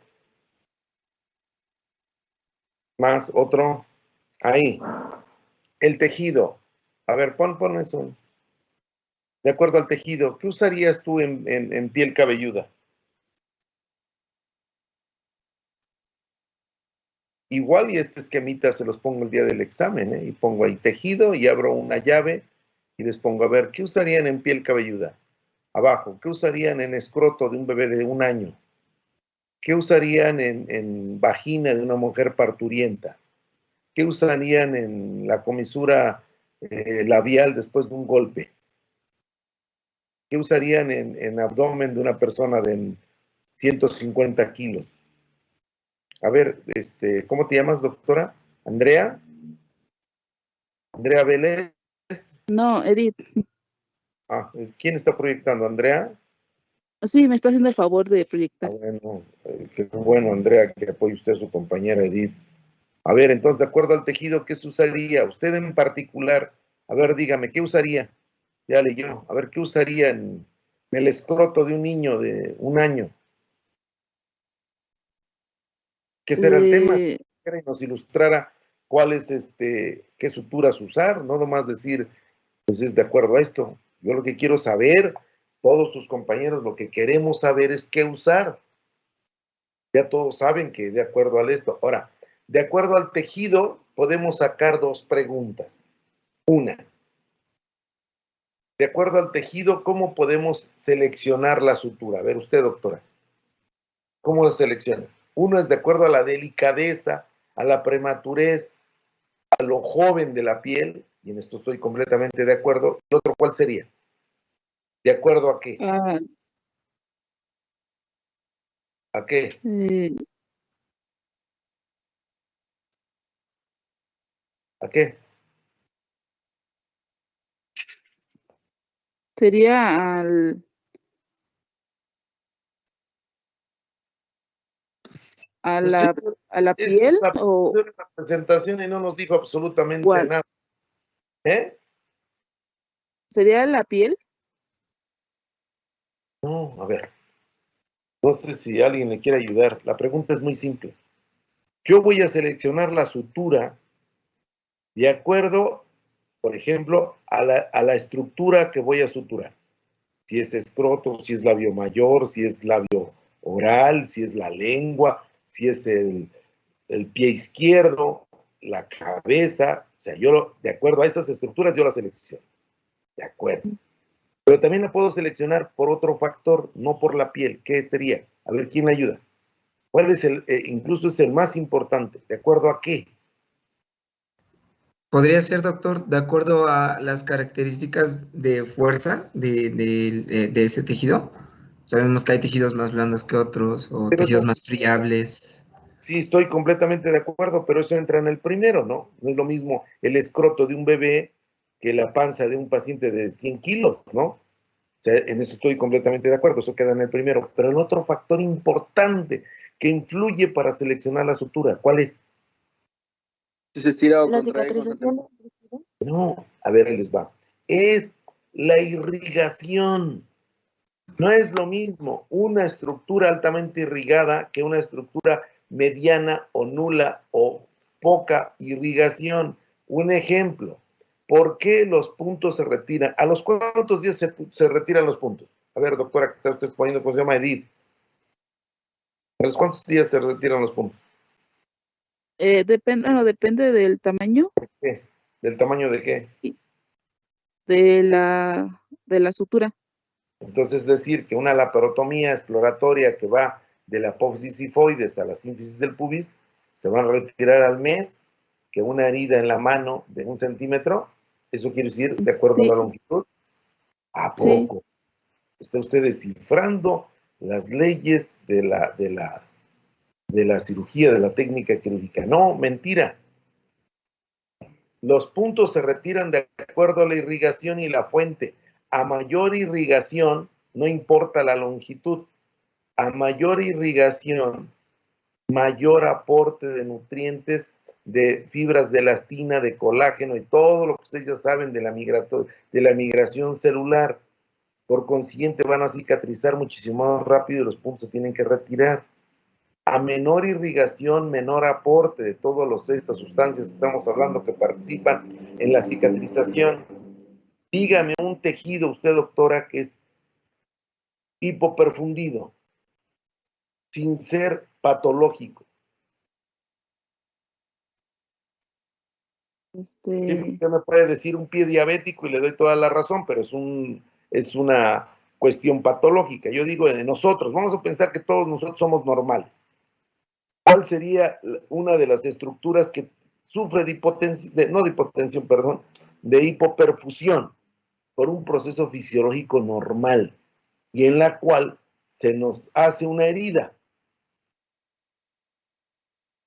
[SPEAKER 2] Más otro. Ahí. El tejido. A ver, pon eso. De acuerdo al tejido, ¿qué usarías tú en piel cabelluda? Igual y este esquemita se los pongo el día del examen, ¿eh? Y pongo ahí tejido y abro una llave y les pongo, a ver, ¿qué usarían en piel cabelluda? Abajo, ¿qué usarían en escroto de un bebé de 1 año? ¿Qué usarían en vagina de una mujer parturienta? ¿Qué usarían en la comisura labial después de un golpe? ¿Qué usarían en abdomen de una persona de 150 kilos? A ver, ¿cómo te llamas, doctora? ¿Andrea? ¿Andrea Vélez?
[SPEAKER 7] No, Edith.
[SPEAKER 2] ¿Quién está proyectando? ¿Andrea?
[SPEAKER 7] Sí, me está haciendo el favor de proyectar.
[SPEAKER 2] Bueno, qué bueno, Andrea, que apoye usted a su compañera Edith. A ver, entonces, de acuerdo al tejido, ¿qué se usaría? Usted en particular, a ver, dígame, ¿qué usaría? Ya leyó. A ver, ¿qué usaría en el escroto de un niño de 1 año? ¿Qué será el tema? Que nos ilustrara cuál es, qué suturas usar, no nomás decir, pues es de acuerdo a esto. Yo lo que quiero saber, todos sus compañeros, lo que queremos saber es qué usar. Ya todos saben que de acuerdo a esto. Ahora, de acuerdo al tejido, podemos sacar 2 preguntas. Una, de acuerdo al tejido, ¿cómo podemos seleccionar la sutura? A ver, usted, doctora, ¿cómo la selecciona? Uno es de acuerdo a la delicadeza, a la prematurez, a lo joven de la piel, y en esto estoy completamente de acuerdo. ¿El otro cuál sería? ¿De acuerdo a qué? ¿A qué? ¿A qué?
[SPEAKER 7] Sería al... ¿A
[SPEAKER 2] Pues
[SPEAKER 7] la,
[SPEAKER 2] sí,
[SPEAKER 7] a la
[SPEAKER 2] es
[SPEAKER 7] piel
[SPEAKER 2] una presentación y no nos dijo absolutamente
[SPEAKER 7] cuál?
[SPEAKER 2] nada. ¿Eh?
[SPEAKER 7] ¿Sería la piel?
[SPEAKER 2] No, a ver, no sé si alguien le quiere ayudar. La pregunta es muy simple. Yo voy a seleccionar la sutura de acuerdo, por ejemplo, a la estructura que voy a suturar. Si es escroto, si es labio mayor, si es labio oral, si es la lengua, si es el pie izquierdo, la cabeza. O sea, de acuerdo a esas estructuras, yo la selecciono. De acuerdo. Pero también la puedo seleccionar por otro factor, no por la piel. ¿Qué sería? A ver, ¿quién la ayuda? ¿Cuál es incluso es el más importante? ¿De acuerdo a qué?
[SPEAKER 5] Podría ser, doctor, de acuerdo a las características de fuerza de ese tejido. Sabemos que hay tejidos más blandos que otros o
[SPEAKER 2] Pero
[SPEAKER 5] tejidos
[SPEAKER 2] eso,
[SPEAKER 5] más friables.
[SPEAKER 2] sí, estoy completamente de acuerdo, pero eso entra en el primero, ¿no? No es lo mismo el escroto de un bebé que la panza de un paciente de 100 kilos, ¿no? O sea, en eso estoy completamente de acuerdo, eso queda en el primero. Pero el otro factor importante que influye para seleccionar la sutura, ¿cuál es?
[SPEAKER 6] Si se estira o
[SPEAKER 1] La
[SPEAKER 6] contrae
[SPEAKER 1] cicatrización.
[SPEAKER 2] No, a ver, ahí les va. Es la irrigación. No es lo mismo una estructura altamente irrigada que una estructura mediana o nula o poca irrigación. Un ejemplo, ¿por qué los puntos se retiran? ¿A los cuántos días se retiran los puntos? A ver, doctora, que está usted poniendo, ¿cómo se llama? Edith. ¿A los cuántos días se retiran los puntos?
[SPEAKER 7] Depende del tamaño
[SPEAKER 2] ¿Qué? ¿Del tamaño de qué?
[SPEAKER 7] y de la sutura.
[SPEAKER 2] Entonces, es decir, que una laparotomía exploratoria que va de la apófisis sifoides a la sínfisis del pubis se van a retirar al mes, que una herida en la mano de 1 centímetro, eso quiere decir de acuerdo a
[SPEAKER 7] Sí,
[SPEAKER 2] la longitud. ¿A
[SPEAKER 7] sí.
[SPEAKER 2] poco? Está usted descifrando las leyes de la cirugía, de la técnica quirúrgica. No, mentira. Los puntos se retiran de acuerdo a la irrigación y la fuente. A mayor irrigación, no importa la longitud, a mayor irrigación, mayor aporte de nutrientes, de fibras de elastina, de colágeno y todo lo que ustedes ya saben de la migración celular. Por consiguiente, van a cicatrizar muchísimo más rápido y los puntos se tienen que retirar. A menor irrigación, menor aporte de todas estas sustancias que estamos hablando que participan en la cicatrización. Dígame un tejido, usted, doctora, que es hipoperfundido, sin ser patológico. Sí, usted me puede decir un pie diabético y le doy toda la razón, pero es una cuestión patológica. Yo digo, en nosotros, vamos a pensar que todos nosotros somos normales. ¿Cuál sería una de las estructuras que sufre de hipotensión, no de hipotensión, perdón, de hipoperfusión por un proceso fisiológico normal y en la cual se nos hace una herida?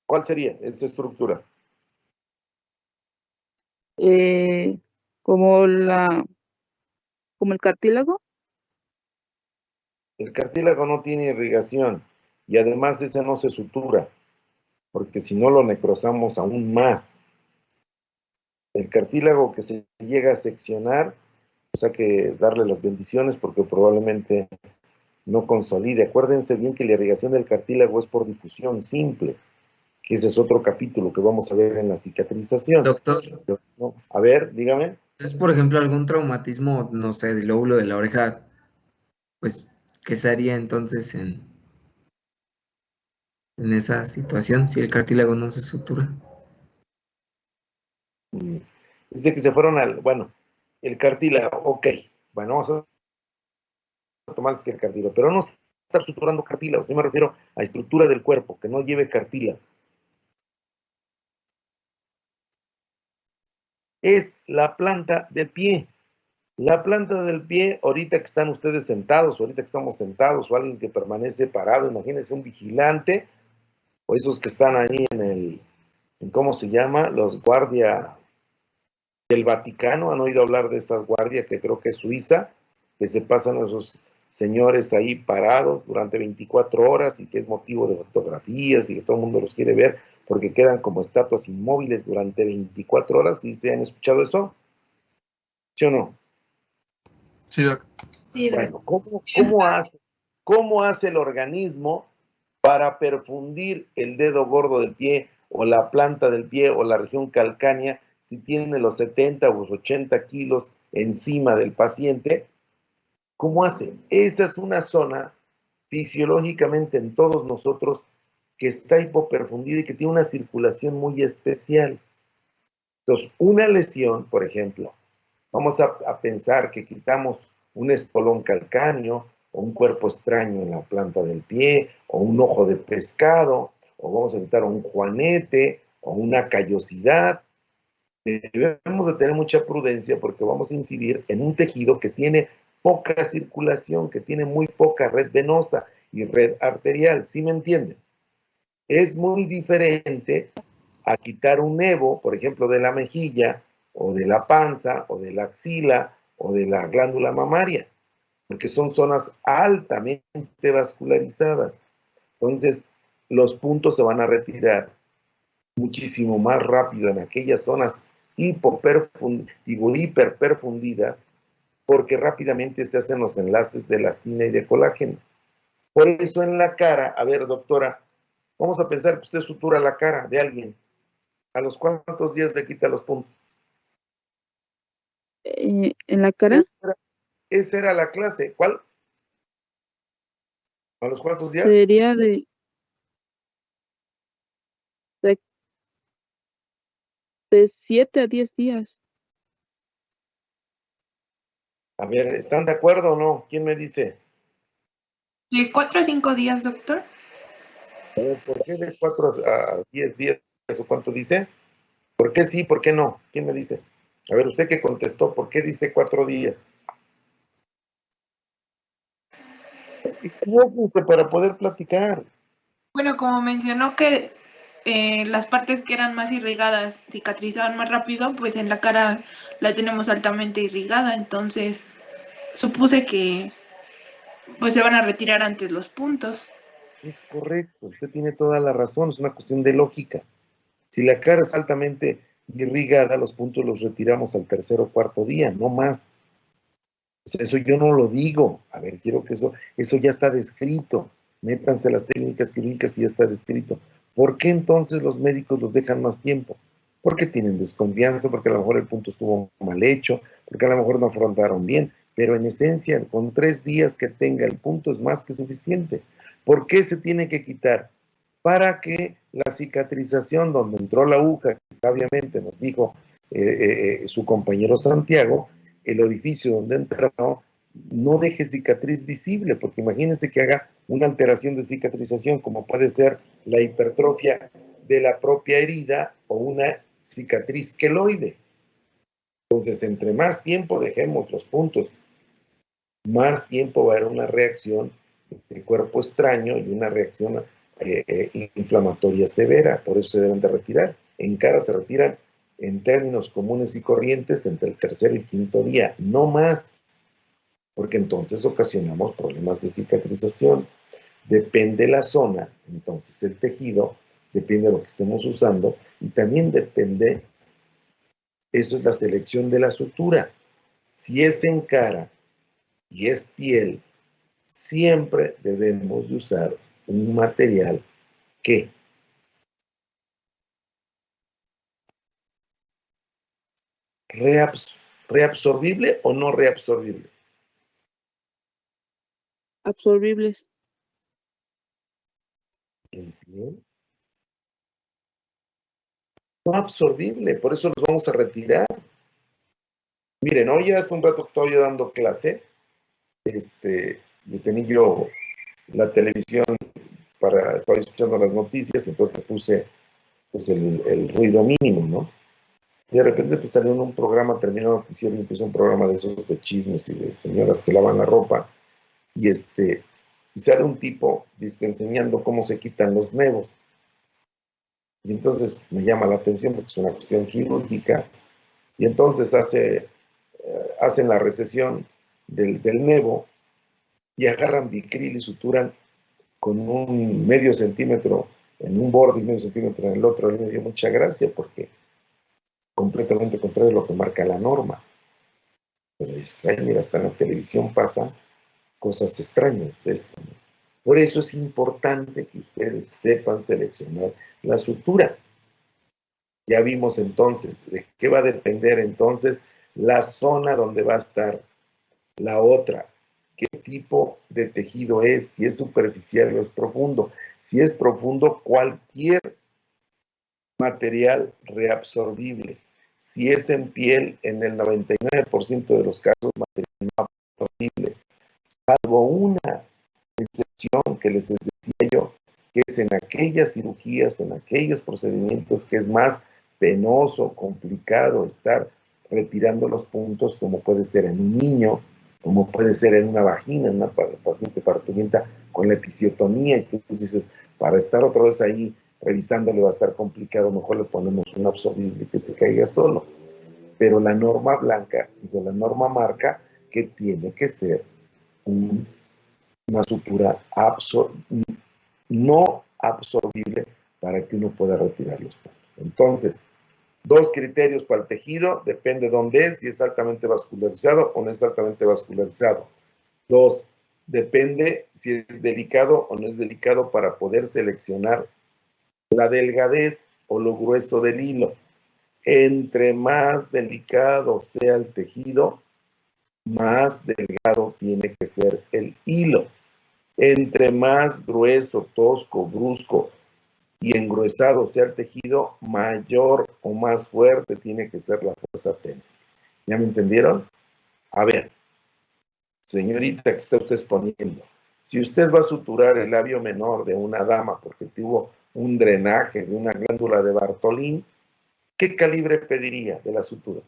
[SPEAKER 2] ¿Cuál sería esa estructura?
[SPEAKER 7] Eh, como como el cartílago.
[SPEAKER 2] El cartílago no tiene irrigación y además ese no se sutura, porque si no lo necrosamos aún más. El cartílago que se llega a seccionar, pues hay que darle las bendiciones porque probablemente no consolide. Acuérdense bien que la irrigación del cartílago es por difusión simple, que ese es otro capítulo que vamos a ver en la cicatrización.
[SPEAKER 5] Doctor,
[SPEAKER 2] ¿No? A ver, dígame.
[SPEAKER 5] es por ejemplo algún traumatismo, no sé, del lóbulo de la oreja, pues, ¿qué se haría entonces en esa situación si el cartílago no se sutura?
[SPEAKER 2] Dice que se fueron bueno, el cartílago, ok. Bueno, vamos a tomar que el cartílago, pero no estar suturando cartílago, yo me refiero a estructura del cuerpo, que no lleve cartílago. Es la planta del pie. La planta del pie, ahorita que están ustedes sentados, ahorita que estamos sentados, o alguien que permanece parado, imagínense un vigilante, o esos que están ahí ¿cómo se llama? Los guardia del Vaticano, han oído hablar de esa guardia que creo que es suiza, que se pasan señores ahí parados durante 24 horas y que es motivo de fotografías y que todo el mundo los quiere ver porque quedan como estatuas inmóviles durante 24 horas. ¿Sí se han escuchado eso? ¿Sí o no?
[SPEAKER 4] Sí, doc.
[SPEAKER 3] Sí,
[SPEAKER 2] Bueno, ¿cómo hace el organismo para perfundir el dedo gordo del pie o la planta del pie o la región calcánea si tiene los 70 o los 80 kilos encima del paciente? ¿Cómo hace? Esa es una zona fisiológicamente en todos nosotros que está hipoperfundida y que tiene una circulación muy especial. Entonces, una lesión, por ejemplo, vamos a pensar que quitamos un espolón calcáneo o un cuerpo extraño en la planta del pie o un ojo de pescado o vamos a quitar un juanete o una callosidad. Debemos de tener mucha prudencia porque vamos a incidir en un tejido que tiene poca circulación, que tiene muy poca red venosa y red arterial. ¿Sí me entienden? Es muy diferente a quitar un nevo, por ejemplo, de la mejilla o de la panza o de la axila o de la glándula mamaria, porque son zonas altamente vascularizadas. Entonces, los puntos se van a retirar muchísimo más rápido en aquellas zonas hiperperfundidas, porque rápidamente se hacen los enlaces de elastina y de colágeno. Por eso en la cara, a ver, doctora, vamos a pensar que usted sutura la cara de alguien. ¿A los cuántos días le quita los puntos?
[SPEAKER 7] En la cara
[SPEAKER 2] Esa era la clase. ¿Cuál? ¿A los cuántos días?
[SPEAKER 7] sería de 7 a 10 días.
[SPEAKER 2] A ver, ¿están de acuerdo o no? ¿Quién me dice?
[SPEAKER 3] ¿De 4 a 5 días, doctor?
[SPEAKER 2] A ver, ¿por qué de 4 a 10 días o cuánto dice? ¿Por qué sí, por qué no? ¿Quién me dice? A ver, usted que contestó, ¿por qué dice 4 días? Equivóquense para poder platicar.
[SPEAKER 3] Bueno, como mencionó que las partes que eran más irrigadas cicatrizaban más rápido, pues en la cara la tenemos altamente irrigada, entonces supuse que pues se van a retirar antes los puntos.
[SPEAKER 2] Es correcto, usted tiene toda la razón, es una cuestión de lógica. Si la cara es altamente irrigada, los puntos los retiramos al tercer o cuarto día, no más. O sea, eso yo no lo digo. A ver, quiero que eso ya está descrito. Métanse las técnicas quirúrgicas y ya está descrito. ¿Por qué entonces los médicos los dejan más tiempo? Porque tienen desconfianza, porque a lo mejor el punto estuvo mal hecho, porque a lo mejor no afrontaron bien, pero en esencia, con 3 días que tenga el punto es más que suficiente. ¿Por qué se tiene que quitar? Para que la cicatrización donde entró la aguja, que sabiamente nos dijo su compañero Santiago, el orificio donde entró no deje cicatriz visible, porque imagínense que haga una alteración de cicatrización, como puede ser la hipertrofia de la propia herida o una cicatriz queloide. Entonces, entre más tiempo dejemos los puntos, más tiempo va a haber una reacción del cuerpo extraño y una reacción inflamatoria severa, por eso se deben de retirar. En cara se retiran en términos comunes y corrientes entre el tercer y quinto día, no más, porque entonces ocasionamos problemas de cicatrización. Depende la zona, entonces el tejido, depende de lo que estemos usando, y también depende, eso es la selección de la sutura. Si es en cara y es piel, siempre debemos de usar un material que reabsorbible o no reabsorbible.
[SPEAKER 7] Absorbibles.
[SPEAKER 2] ¿En piel? No absorbible, por eso los vamos a retirar. Miren, hoy hace un rato que estaba yo dando clase, tenía yo la televisión estaba escuchando las noticias, entonces puse el ruido mínimo, ¿no? Y de repente pues salió en un programa, terminó el noticiero y empezó un programa de esos de chismes y de señoras que lavan la ropa, y sale un tipo enseñando cómo se quitan los nevos. Y entonces me llama la atención porque es una cuestión quirúrgica, y entonces hacen la recesión del nevo, y agarran Vicryl y suturan con un medio centímetro en un borde y medio centímetro en el otro, me dio mucha gracia porque completamente contrario a lo que marca la norma. Pero dices, ay, mira, hasta en la televisión pasan cosas extrañas de esto, ¿no? Por eso es importante que ustedes sepan seleccionar la sutura. Ya vimos entonces de qué va a depender entonces la zona donde va a estar la otra. ¿Qué tipo de tejido es? Si es superficial o es profundo. Si es profundo, cualquier material reabsorbible. Si es en piel, en el 99% de los casos, material no absorbible. Salvo una excepción que les decía yo, que es en aquellas cirugías, en aquellos procedimientos que es más penoso, complicado estar retirando los puntos, como puede ser en un niño, como puede ser en una vagina, en una paciente parturienta con la episiotomía, y tú dices, para estar otra vez ahí revisándole va a estar complicado, mejor le ponemos un absorbible que se caiga solo. Pero la norma blanca y la norma marca que tiene que ser una sutura no absorbible para que uno pueda retirar los puntos. Entonces, dos criterios para el tejido, depende de dónde es, si es altamente vascularizado o no es altamente vascularizado. Dos, depende si es delicado o no es delicado para poder seleccionar la delgadez o lo grueso del hilo. Entre más delicado sea el tejido, más delgado tiene que ser el hilo. Entre más grueso, tosco, brusco y engruesado sea el tejido, mayor o más fuerte tiene que ser la fuerza tensa. ¿Ya me entendieron? A ver, señorita que está usted exponiendo, si usted va a suturar el labio menor de una dama porque tuvo un drenaje de una glándula de Bartolín, ¿qué calibre pediría de la sutura?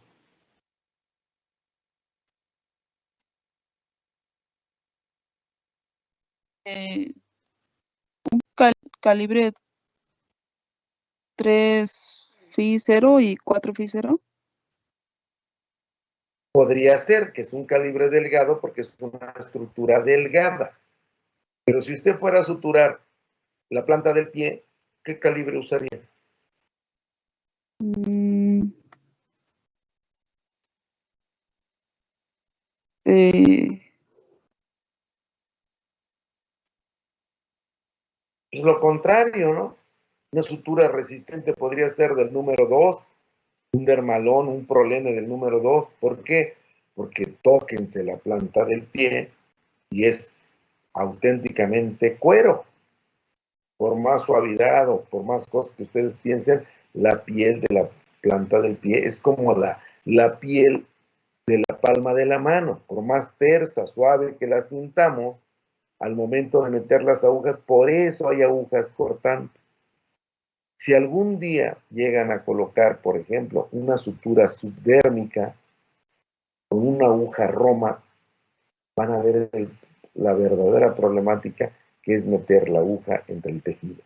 [SPEAKER 7] Calibre 3 Phi 0 y 4 Phi 0.
[SPEAKER 2] Podría ser que es un calibre delgado porque es una estructura delgada. Pero si usted fuera a suturar la planta del pie, ¿qué calibre usaría? Es lo contrario, ¿no? Una sutura resistente podría ser del número 2, un dermalón, un prolene del número 2. ¿Por qué? Porque tóquense la planta del pie y es auténticamente cuero. Por más suavidad o por más cosas que ustedes piensen, la piel de la planta del pie es como la piel de la palma de la mano. Por más tersa, suave que la sintamos, al momento de meter las agujas, por eso hay agujas cortantes. Si algún día llegan a colocar, por ejemplo, una sutura subdérmica con una aguja Roma, van a ver la verdadera problemática que es meter la aguja entre el tejido,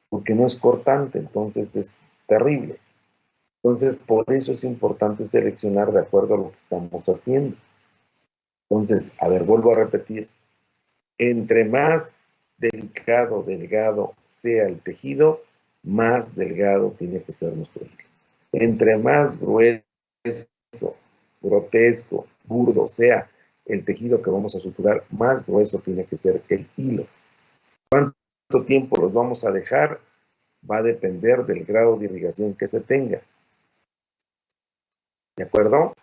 [SPEAKER 2] porque no es cortante, entonces es terrible. Entonces, por eso es importante seleccionar de acuerdo a lo que estamos haciendo. Entonces, a ver, vuelvo a repetir, entre más delicado, delgado sea el tejido, más delgado tiene que ser nuestro hilo. Entre más grueso, grotesco, burdo sea el tejido que vamos a suturar, más grueso tiene que ser el hilo. ¿Cuánto tiempo los vamos a dejar? Va a depender del grado de irrigación que se tenga. ¿De acuerdo?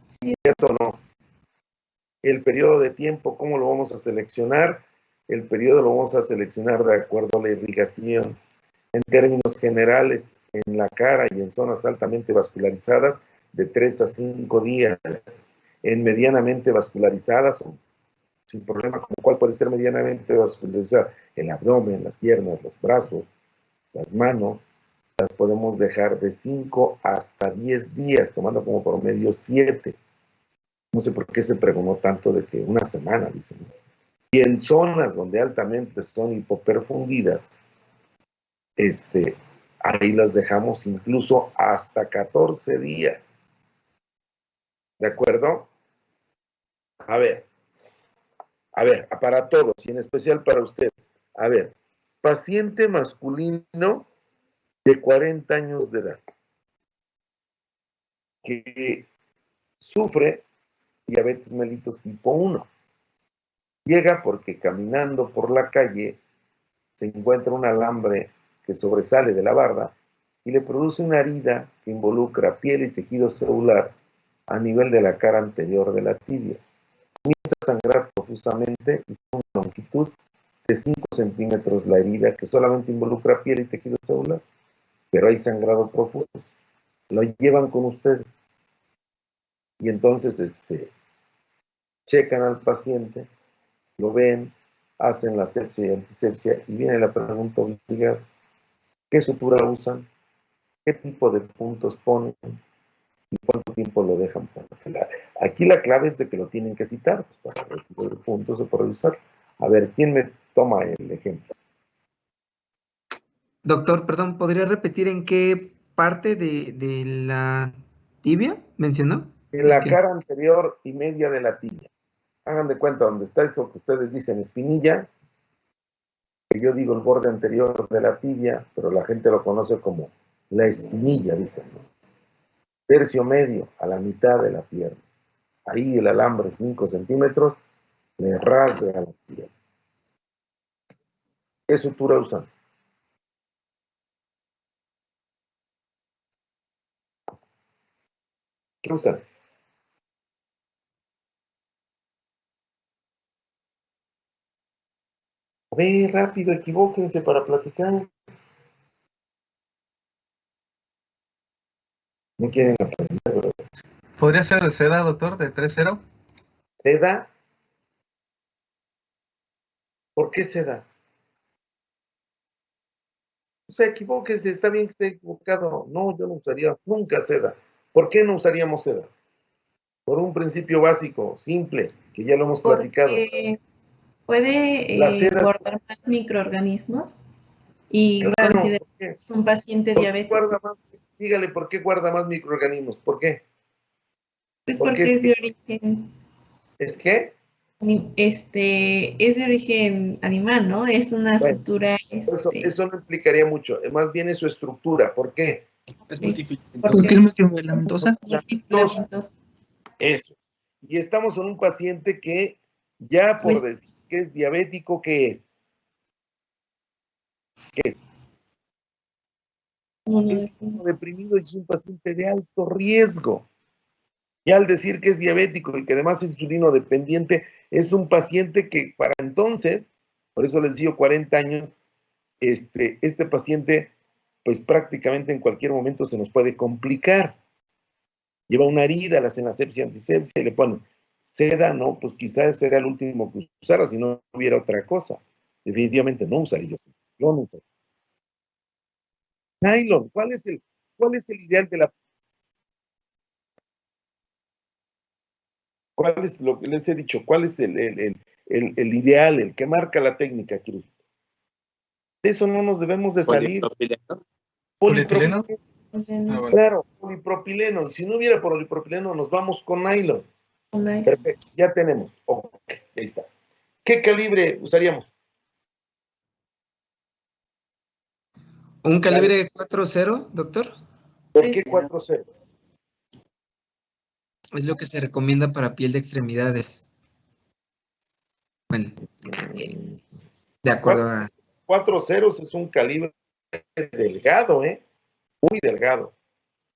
[SPEAKER 1] Sí.
[SPEAKER 2] ¿Cierto o no? El periodo de tiempo, ¿cómo lo vamos a seleccionar? El periodo lo vamos a seleccionar de acuerdo a la irrigación. En términos generales, en la cara y en zonas altamente vascularizadas, de 3 a 5 días. En medianamente vascularizadas, sin problema, como cuál puede ser medianamente vascularizada, el abdomen, las piernas, los brazos, las manos, las podemos dejar de 5 hasta 10 días, tomando como promedio 7. No sé por qué se pregonó tanto de que una semana, dicen. Y en zonas donde altamente son hipoperfundidas, ahí las dejamos incluso hasta 14 días. ¿De acuerdo? A ver, A ver, para todos y en especial para usted. A ver, paciente masculino de 40 años de edad que sufre diabetes mellitus tipo 1. Llega porque caminando por la calle se encuentra un alambre que sobresale de la barda y le produce una herida que involucra piel y tejido celular a nivel de la cara anterior de la tibia. Comienza a sangrar profusamente y con una longitud de 5 centímetros la herida que solamente involucra piel y tejido celular, pero hay sangrado profundo. Lo llevan con ustedes y entonces checan al paciente, lo ven, hacen la sepsia y antisepsia y viene la pregunta obligada: ¿qué sutura usan? ¿Qué tipo de puntos ponen? ¿Y cuánto tiempo lo dejan? Aquí la clave es de que lo tienen que citar, pues, para recibir puntos o para revisar. A ver, ¿quién me toma el ejemplo?
[SPEAKER 5] Doctor, perdón, ¿podría repetir en qué parte de la tibia mencionó?
[SPEAKER 2] En la cara anterior y media de la tibia. Hagan de cuenta donde está eso que ustedes dicen espinilla, que yo digo el borde anterior de la tibia, pero la gente lo conoce como la espinilla, dicen, ¿no? Tercio medio, a la mitad de la pierna. Ahí el alambre, 5 centímetros, le rasga la piel. ¿Qué sutura usan? ¿Qué usan? Ve rápido, equivóquense para platicar. No quieren aprender, ¿verdad?
[SPEAKER 4] ¿Podría ser de seda, doctor, de 3-0?
[SPEAKER 2] ¿Seda? ¿Por qué seda? O sea, equivóquense, está bien que esté equivocado. No, yo no usaría nunca seda. ¿Por qué no usaríamos seda? Por un principio básico, simple, que ya lo hemos platicado.
[SPEAKER 8] Porque puede
[SPEAKER 2] La seda
[SPEAKER 8] guardar más microorganismos y
[SPEAKER 2] claro,
[SPEAKER 8] considerarse un paciente diabético.
[SPEAKER 2] Dígale, ¿por qué guarda más microorganismos? ¿Por qué?
[SPEAKER 8] Pues porque es de origen.
[SPEAKER 2] ¿Es qué?
[SPEAKER 8] Es de origen animal, ¿no? Es una sutura.
[SPEAKER 2] Eso no implicaría mucho. Más bien es su estructura. ¿Por qué?
[SPEAKER 3] Es multifilamentosa.
[SPEAKER 2] Eso. Y estamos en un paciente que, ya por decir que es diabético, ¿qué es? ¿Qué es? Es deprimido y es un paciente de alto riesgo. Y al decir que es diabético y que además es insulino dependiente, es un paciente que para entonces, por eso les digo 40 años, este paciente, pues prácticamente en cualquier momento se nos puede complicar. Lleva una herida, le hacen la sepsia, antisepsia y le ponen seda, no, pues quizás será el último que usara si no hubiera otra cosa. Definitivamente no usaría yo seda. Yo no usaría. Nylon, ¿cuál es el ideal de la... ¿Cuál es lo que les he dicho? ¿Cuál es el ideal, el que marca la técnica quirúrgica? De eso no nos debemos de salir.
[SPEAKER 4] ¿Polietileno?
[SPEAKER 2] Claro, polipropileno. Y si no hubiera polipropileno, nos vamos con nylon. Perfecto, ya tenemos. Ok, ahí está. ¿Qué calibre usaríamos?
[SPEAKER 5] ¿Un calibre 4.0, doctor?
[SPEAKER 2] ¿Por qué 4.0?
[SPEAKER 5] Es lo que se recomienda para piel de extremidades. Bueno, de acuerdo a...
[SPEAKER 2] 4.0 es un calibre delgado, muy delgado.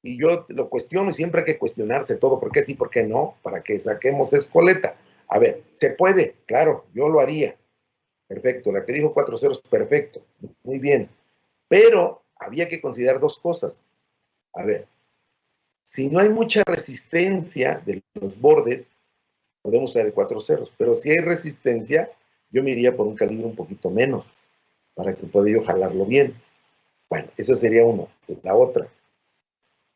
[SPEAKER 2] Y yo lo cuestiono y siempre hay que cuestionarse todo, por qué sí, por qué no, para que saquemos escoleta. A ver, ¿se puede? Claro, yo lo haría. Perfecto, la que dijo 4.0 perfecto, muy bien. Pero había que considerar dos cosas. A ver, si no hay mucha resistencia de los bordes, podemos usar el 4.0, pero si hay resistencia, yo me iría por un calibre un poquito menos, para que pueda yo jalarlo bien. Bueno, esa sería uno. La otra,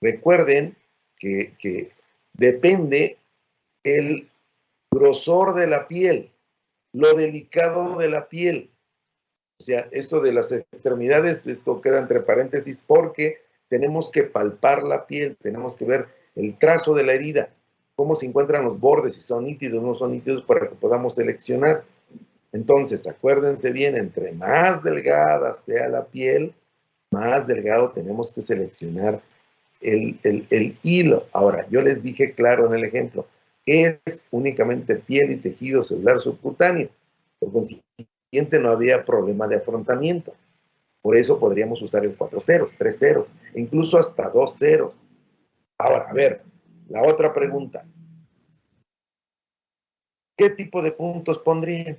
[SPEAKER 2] recuerden que depende el grosor de la piel, lo delicado de la piel. O sea, esto de las extremidades, esto queda entre paréntesis porque tenemos que palpar la piel, tenemos que ver el trazo de la herida, cómo se encuentran los bordes, si son nítidos o no son nítidos, para que podamos seleccionar. Entonces, acuérdense bien, entre más delgada sea la piel, más delgado tenemos que seleccionar el hilo. Ahora, yo les dije claro en el ejemplo, es únicamente piel y tejido celular subcutáneo. Por consiguiente, no había problema de afrontamiento. Por eso podríamos usar el 4 ceros, 3 ceros, incluso hasta 2 ceros. Ahora, a ver, la otra pregunta. ¿Qué tipo de puntos pondría?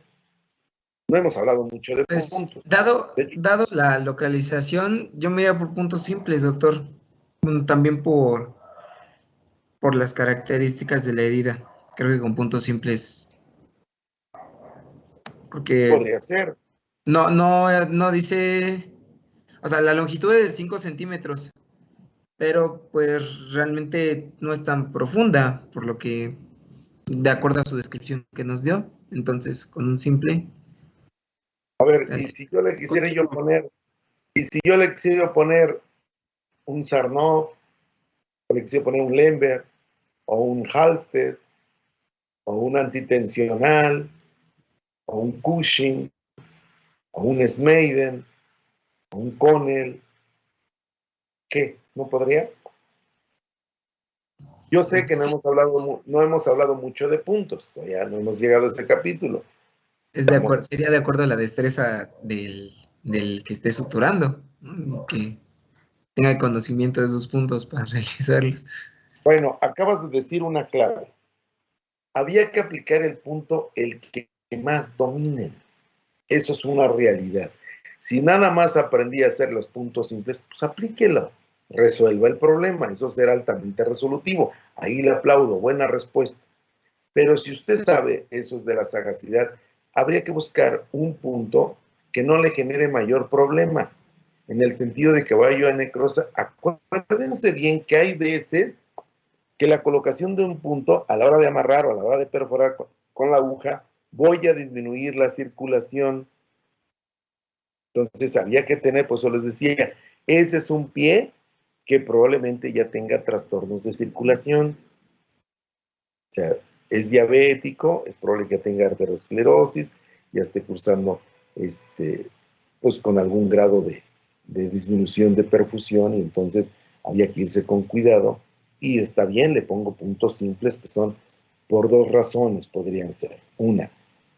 [SPEAKER 2] No hemos hablado mucho de
[SPEAKER 5] Pues,
[SPEAKER 2] puntos.
[SPEAKER 5] dado
[SPEAKER 2] De hecho,
[SPEAKER 5] la localización, yo me iría por puntos simples, doctor. También por las características de la herida. Creo que con puntos simples, porque
[SPEAKER 2] podría ser.
[SPEAKER 5] no dice, o sea, la longitud es de 5 centímetros, pero pues realmente no es tan profunda, por lo que, de acuerdo a su descripción que nos dio, entonces con un simple
[SPEAKER 2] A ver, y
[SPEAKER 5] estaría.
[SPEAKER 2] si yo le quisiera yo
[SPEAKER 5] Continúo.
[SPEAKER 2] poner, y si yo le quisiera poner un Sarnoff, o le quisiera poner un Lemberg, o un Halsted, o un antitensional, o un Cushing, o un Smeiden, o un Connell, ¿qué? ¿No podría? Yo sé que
[SPEAKER 5] Sí,
[SPEAKER 2] no hemos hablado mucho de puntos, todavía no hemos llegado a ese capítulo. Estamos,
[SPEAKER 5] sería de acuerdo a la destreza del que esté suturando, ¿no? Y que tenga conocimiento de esos puntos para realizarlos.
[SPEAKER 2] bueno, acabas de decir una clave. Había que aplicar el punto el que más dominen. Eso es una realidad. Si nada más aprendí a hacer los puntos simples, pues aplíquelo, resuelva el problema, eso será altamente resolutivo. Ahí le aplaudo, buena respuesta. Pero si usted sabe, eso es de la sagacidad, habría que buscar un punto que no le genere mayor problema, en el sentido de que vaya a necrosa. Acuérdense bien que hay veces que la colocación de un punto a la hora de amarrar o a la hora de perforar con la aguja, voy a disminuir la circulación. Entonces había que tener, pues yo les decía, ese es un pie que probablemente ya tenga trastornos de circulación. O sea, es diabético, es probable que tenga arteriosclerosis, ya esté cursando pues con algún grado de disminución de perfusión, y entonces había que irse con cuidado. Y está bien, le pongo puntos simples que son por dos razones, podrían ser. Una,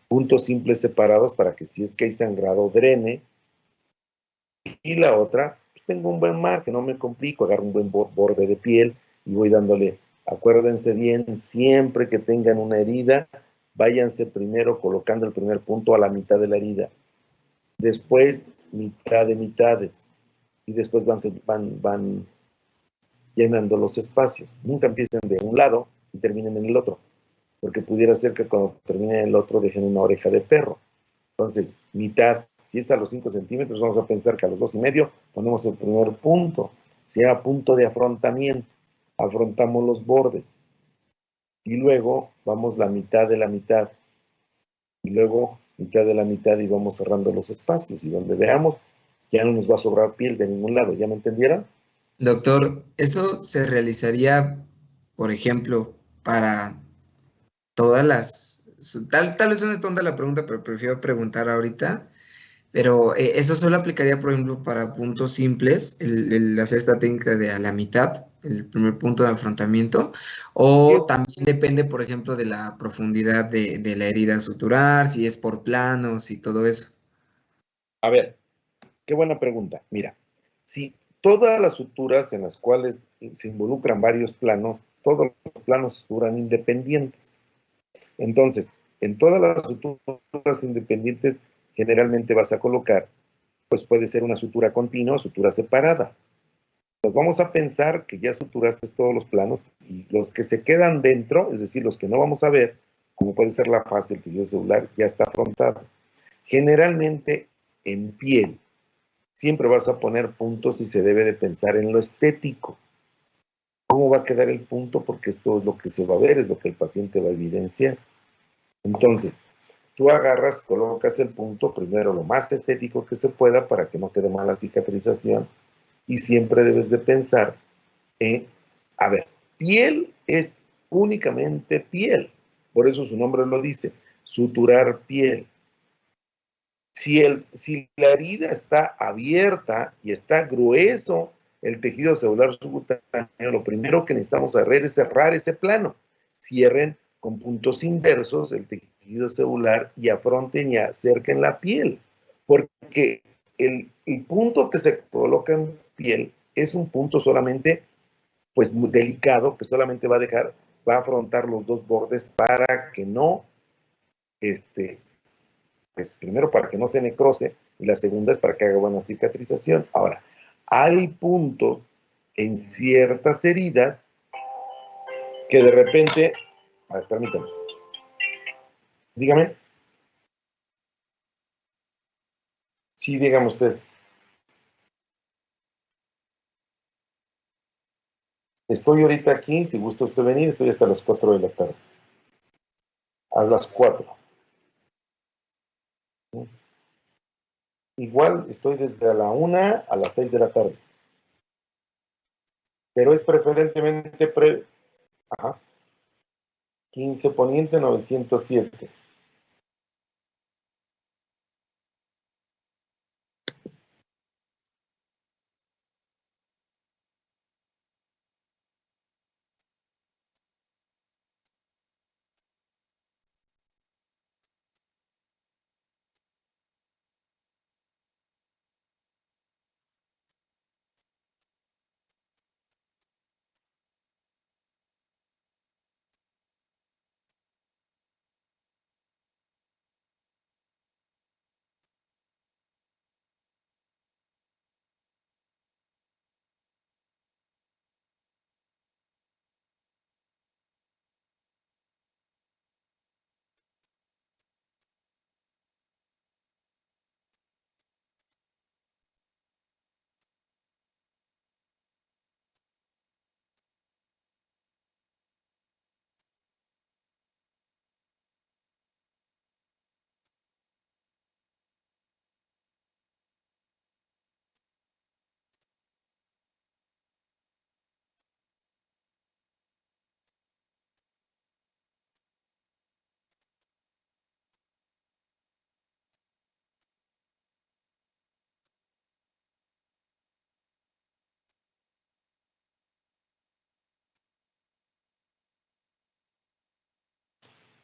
[SPEAKER 2] puntos simples separados para que si es que hay sangrado drene, y la otra, pues tengo un buen margen, no me complico, agarro un buen borde de piel y voy dándole. Acuérdense bien, siempre que tengan una herida, váyanse primero colocando el primer punto a la mitad de la herida, después mitad de mitades, y después van llenando los espacios. Nunca empiecen de un lado y terminen en el otro, porque pudiera ser que cuando terminen en el otro dejen una oreja de perro. Entonces, mitad, si es a los 5 centímetros, vamos a pensar que a los 2,5 ponemos el primer punto, sea punto de afrontamiento, afrontamos los bordes, y luego vamos la mitad de la mitad, y luego mitad de la mitad, y vamos cerrando los espacios, y donde veamos, ya no nos va a sobrar piel de ningún lado, ¿ya me entendieron?
[SPEAKER 5] Doctor, ¿eso se realizaría, por ejemplo, para todas tal vez suene tonta la pregunta, pero prefiero preguntar ahorita, pero eso solo aplicaría, por ejemplo, para puntos simples, el hacer esta técnica de a la mitad, el primer punto de afrontamiento, o también depende, por ejemplo, de la profundidad de la herida suturar, si es por planos y todo eso.
[SPEAKER 2] A ver, qué buena pregunta. Mira, si todas las suturas en las cuales se involucran varios planos, todos los planos suturan independientes. Entonces, en todas las suturas independientes, generalmente vas a colocar, pues puede ser una sutura continua o sutura separada. Nos vamos a pensar que ya suturaste todos los planos, y los que se quedan dentro, es decir, los que no vamos a ver, como puede ser la fase, el tejido celular, ya está afrontado. Generalmente en piel, siempre vas a poner puntos y se debe de pensar en lo estético. ¿Cómo va a quedar el punto? Porque esto es lo que se va a ver, es lo que el paciente va a evidenciar. Entonces, tú agarras, colocas el punto primero lo más estético que se pueda para que no quede mala cicatrización, y siempre debes de pensar en, a ver, piel es únicamente piel, por eso su nombre lo dice, suturar piel. Si la herida está abierta y está grueso el tejido celular subcutáneo, lo primero que necesitamos hacer es cerrar ese plano. Cierren con puntos inversos el tejido celular y afronten y acerquen la piel. Porque el punto que se coloca en piel es un punto solamente pues muy delicado, que solamente va a afrontar los dos bordes para que no, pues primero para que no se necrose, y la segunda es para que haga buena cicatrización. Ahora, hay puntos en ciertas heridas que de repente, a ver, permítame, dígame. Sí, dígame usted. Estoy ahorita aquí, si gusta usted venir, estoy hasta las 4 de la tarde. A las 4. Igual estoy desde la 1 a las 6 de la tarde. Pero es preferentemente 15 Poniente 907.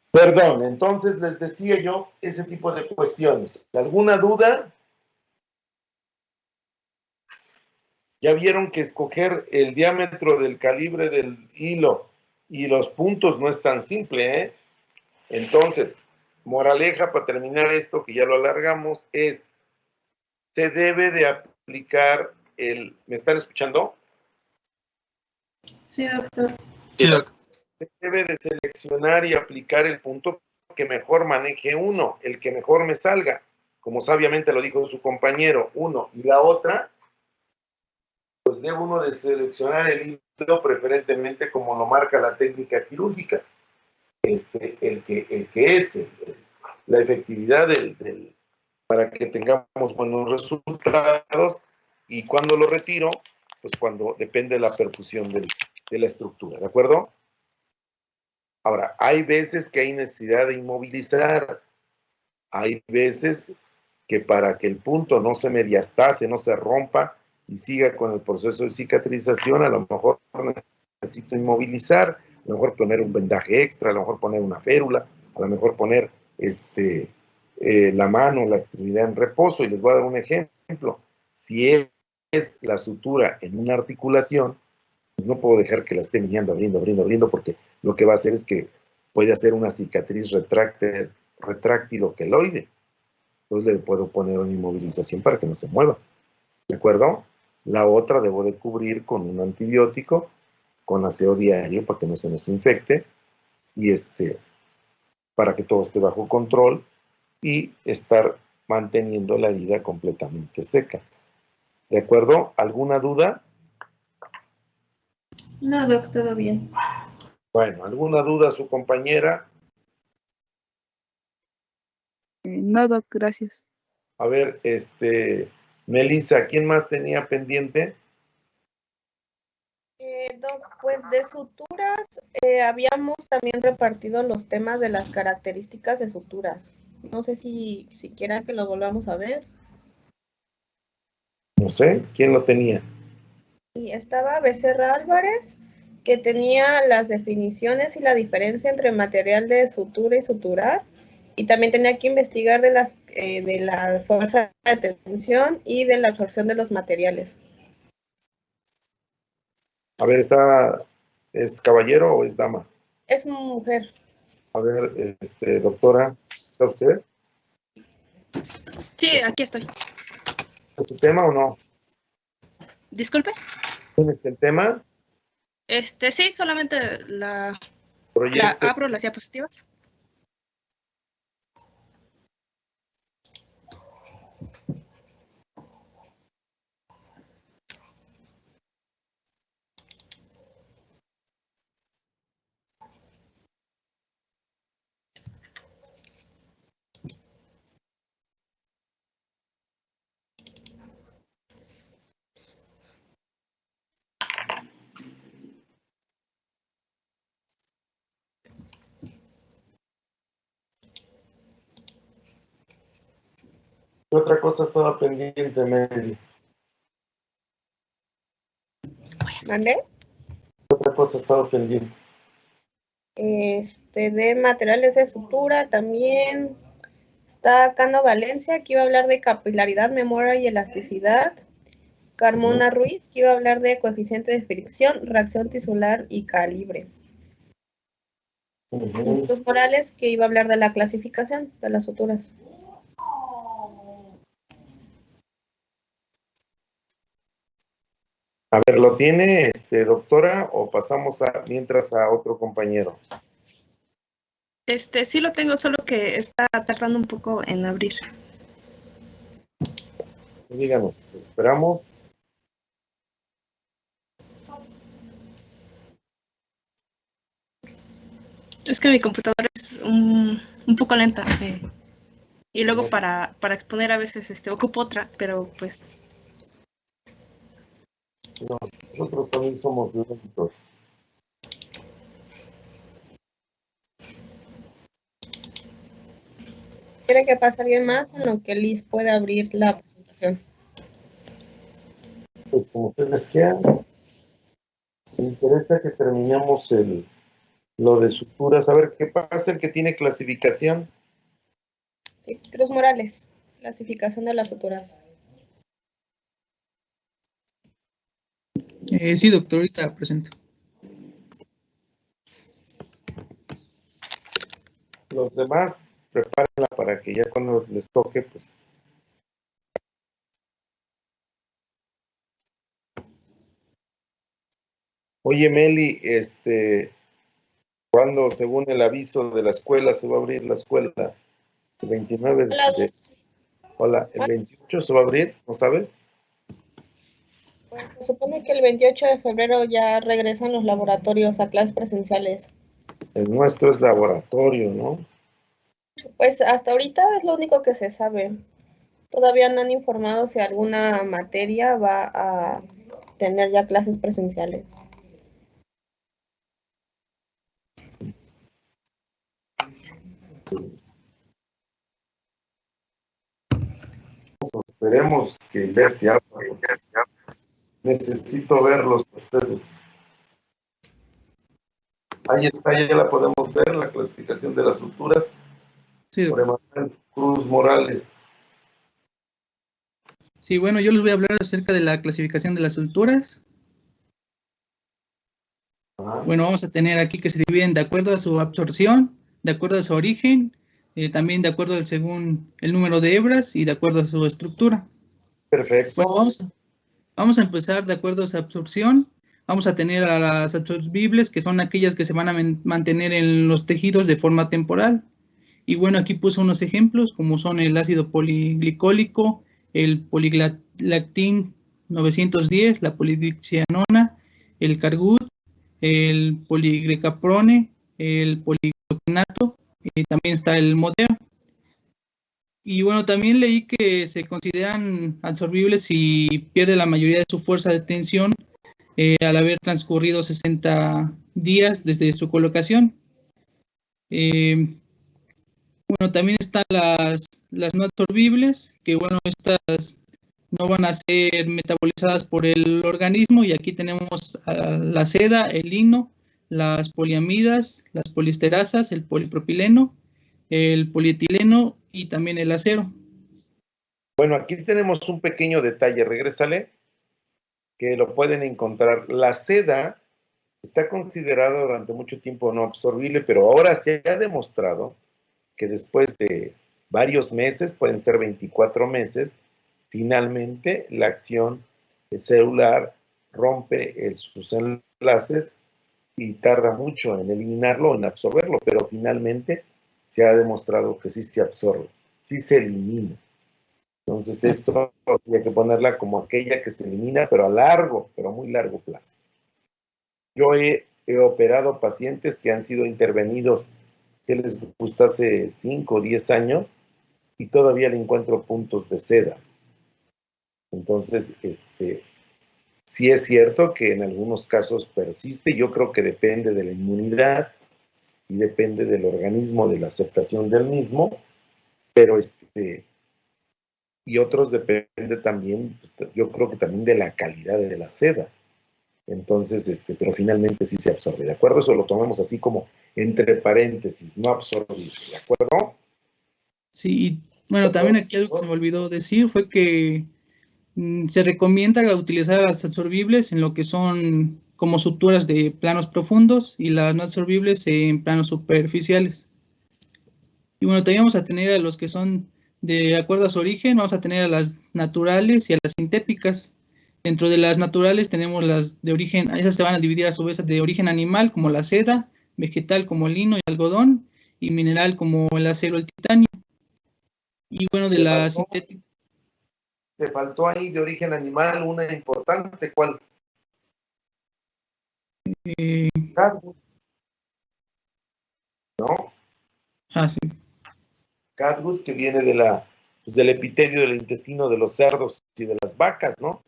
[SPEAKER 2] Perdón, entonces les decía yo ese tipo de cuestiones. ¿Alguna duda? Ya vieron que escoger el diámetro del calibre del hilo y los puntos no es tan simple, ¿eh? Entonces, moraleja para terminar esto, que ya lo alargamos, es, se debe de aplicar el... ¿Me están escuchando?
[SPEAKER 8] Sí, doctor.
[SPEAKER 4] Sí, doc.
[SPEAKER 2] Se debe de seleccionar y aplicar el punto que mejor maneje uno, el que mejor me salga, como sabiamente lo dijo su compañero, uno, y la otra, pues debe uno de seleccionar el hilo preferentemente como lo marca la técnica quirúrgica, el que es la efectividad para que tengamos buenos resultados, y cuando lo retiro, pues cuando depende de la perfusión de la estructura, ¿de acuerdo? Ahora, hay veces que hay necesidad de inmovilizar, hay veces que para que el punto no se mediastase, no se rompa y siga con el proceso de cicatrización, a lo mejor necesito inmovilizar, a lo mejor poner un vendaje extra, a lo mejor poner una férula, a lo mejor poner la mano, la extremidad en reposo. Y les voy a dar un ejemplo. Si es la sutura en una articulación, pues no puedo dejar que la esté niñando, abriendo, porque lo que va a hacer es que puede hacer una cicatriz retráctil o queloide. Entonces le puedo poner una inmovilización para que no se mueva. ¿De acuerdo? La otra debo de cubrir con un antibiótico, con aseo diario para que no se nos infecte, y para que todo esté bajo control y estar manteniendo la herida completamente seca. ¿De acuerdo? ¿Alguna duda?
[SPEAKER 8] No, doc, todo bien.
[SPEAKER 2] Bueno, ¿alguna duda su compañera?
[SPEAKER 7] No, doc, gracias.
[SPEAKER 2] A ver, Melissa, ¿quién más tenía pendiente?
[SPEAKER 1] Doc, pues de suturas habíamos también repartido los temas de las características de suturas.
[SPEAKER 9] No sé si quiera que lo volvamos a ver.
[SPEAKER 2] No sé, ¿quién lo tenía?
[SPEAKER 9] Y estaba Becerra Álvarez, que tenía las definiciones y la diferencia entre material de sutura y suturar, y también tenía que investigar de la fuerza de tensión y de la absorción de los materiales.
[SPEAKER 2] A ver, ¿es caballero o es dama?
[SPEAKER 9] Es mujer.
[SPEAKER 2] A ver, doctora, ¿está usted?
[SPEAKER 10] Sí, aquí estoy.
[SPEAKER 2] ¿Es el tema o no?
[SPEAKER 10] Disculpe.
[SPEAKER 2] ¿Tienes el tema?
[SPEAKER 10] Sí, solamente
[SPEAKER 2] Proyecto.
[SPEAKER 10] abro las diapositivas.
[SPEAKER 2] ¿Qué otra cosa estaba pendiente, Mary?
[SPEAKER 9] ¿Mandé?
[SPEAKER 2] ¿Qué otra cosa estaba pendiente?
[SPEAKER 9] De materiales de sutura también está Cano Valencia, que iba a hablar de capilaridad, memoria y elasticidad. Carmona Ruiz, que iba a hablar de coeficiente de fricción, reacción tisular y calibre. Cruz Morales, que iba a hablar de la clasificación de las suturas.
[SPEAKER 2] A ver, ¿lo tiene, doctora, o pasamos mientras a otro compañero?
[SPEAKER 10] Sí lo tengo, solo que está tardando un poco en abrir.
[SPEAKER 2] Díganos, esperamos.
[SPEAKER 10] Es que mi computadora es un poco lenta. Y luego para exponer a veces ocupo otra, pero pues...
[SPEAKER 2] No, nosotros también somos lentos.
[SPEAKER 9] ¿Quiere que pase alguien más en lo que Liz puede abrir la presentación?
[SPEAKER 2] Pues como ustedes quieran. Me interesa que terminemos lo de suturas. A ver, ¿qué pasa el que tiene clasificación?
[SPEAKER 9] Sí, Cruz Morales, clasificación de las suturas.
[SPEAKER 11] Sí, doctor, ahorita presento.
[SPEAKER 2] Los demás, prepárenla para que ya cuando les toque, pues... Oye, Meli, ¿cuándo, según el aviso de la escuela, se va a abrir la escuela? El 29 de... Hola, ¿el 28 se va a abrir? ¿No sabes?
[SPEAKER 9] Pues se supone que el 28 de febrero ya regresan los laboratorios a clases presenciales.
[SPEAKER 2] El nuestro es laboratorio, ¿no?
[SPEAKER 9] Pues hasta ahorita es lo único que se sabe. Todavía no han informado si alguna materia va a tener ya clases presenciales.
[SPEAKER 2] Esperemos que ya sea. Necesito verlos a ustedes. Ahí está, ya la podemos ver, la clasificación de las suturas.
[SPEAKER 11] Sí,
[SPEAKER 2] por Emanuel Cruz Morales.
[SPEAKER 11] Sí, bueno, yo les voy a hablar acerca de la clasificación de las suturas. Bueno, vamos a tener aquí que se dividen de acuerdo a su absorción, de acuerdo a su origen, también de acuerdo según el número de hebras y de acuerdo a su estructura.
[SPEAKER 2] Perfecto.
[SPEAKER 11] Bueno, vamos a empezar de acuerdo a su absorción. Vamos a tener a las absorbibles, que son aquellas que se van a mantener en los tejidos de forma temporal. Y bueno, aquí puse unos ejemplos, como son el ácido poliglicólico, el poliglactin 910, la polidiccianona, el cargut, el poligrecaprone, el poligloquinato, también está el modeo. Y bueno, también leí que se consideran absorbibles si pierde la mayoría de su fuerza de tensión al haber transcurrido 60 días desde su colocación. Bueno, también están las no absorbibles, que bueno, estas no van a ser metabolizadas por el organismo, y aquí tenemos la seda, el lino, las poliamidas, las polisterasas, el polipropileno, el polietileno y también el acero.
[SPEAKER 2] Bueno, aquí tenemos un pequeño detalle, regrésale, que lo pueden encontrar. La seda está considerada durante mucho tiempo no absorbible, pero ahora se ha demostrado que después de varios meses, pueden ser 24 meses, finalmente la acción celular rompe sus enlaces y tarda mucho en eliminarlo, en absorberlo, pero finalmente se ha demostrado que sí se absorbe, sí se elimina. Entonces esto hay que ponerla como aquella que se elimina, pero a largo, pero muy largo plazo. Yo he operado pacientes que han sido intervenidos, que les gusta, hace 5 o 10 años, y todavía le encuentro puntos de seda. Entonces, sí es cierto que en algunos casos persiste. Yo creo que depende de la inmunidad y depende del organismo, de la aceptación del mismo, pero y otros depende también, yo creo que también de la calidad de la seda. Entonces, pero finalmente sí se absorbe, ¿de acuerdo? Eso lo tomamos así como entre paréntesis, no absorbible, ¿de acuerdo?
[SPEAKER 11] Sí, y bueno, también aquí algo que se me olvidó decir fue que se recomienda utilizar las absorbibles en lo que son como suturas de planos profundos y las no absorbibles en planos superficiales. Y bueno, también vamos a tener a los que son de acuerdo a su origen, vamos a tener a las naturales y a las sintéticas. Dentro de las naturales tenemos las de origen, esas se van a dividir a su vez de origen animal, como la seda, vegetal como el lino y algodón, y mineral como el acero, el titanio. Y bueno, de las sintéticas.
[SPEAKER 2] Te faltó ahí de origen animal una importante, ¿cuál? Catgut. ¿No?
[SPEAKER 11] Ah, sí.
[SPEAKER 2] Catgut, que viene del epitelio del intestino de los cerdos y de las vacas, ¿no?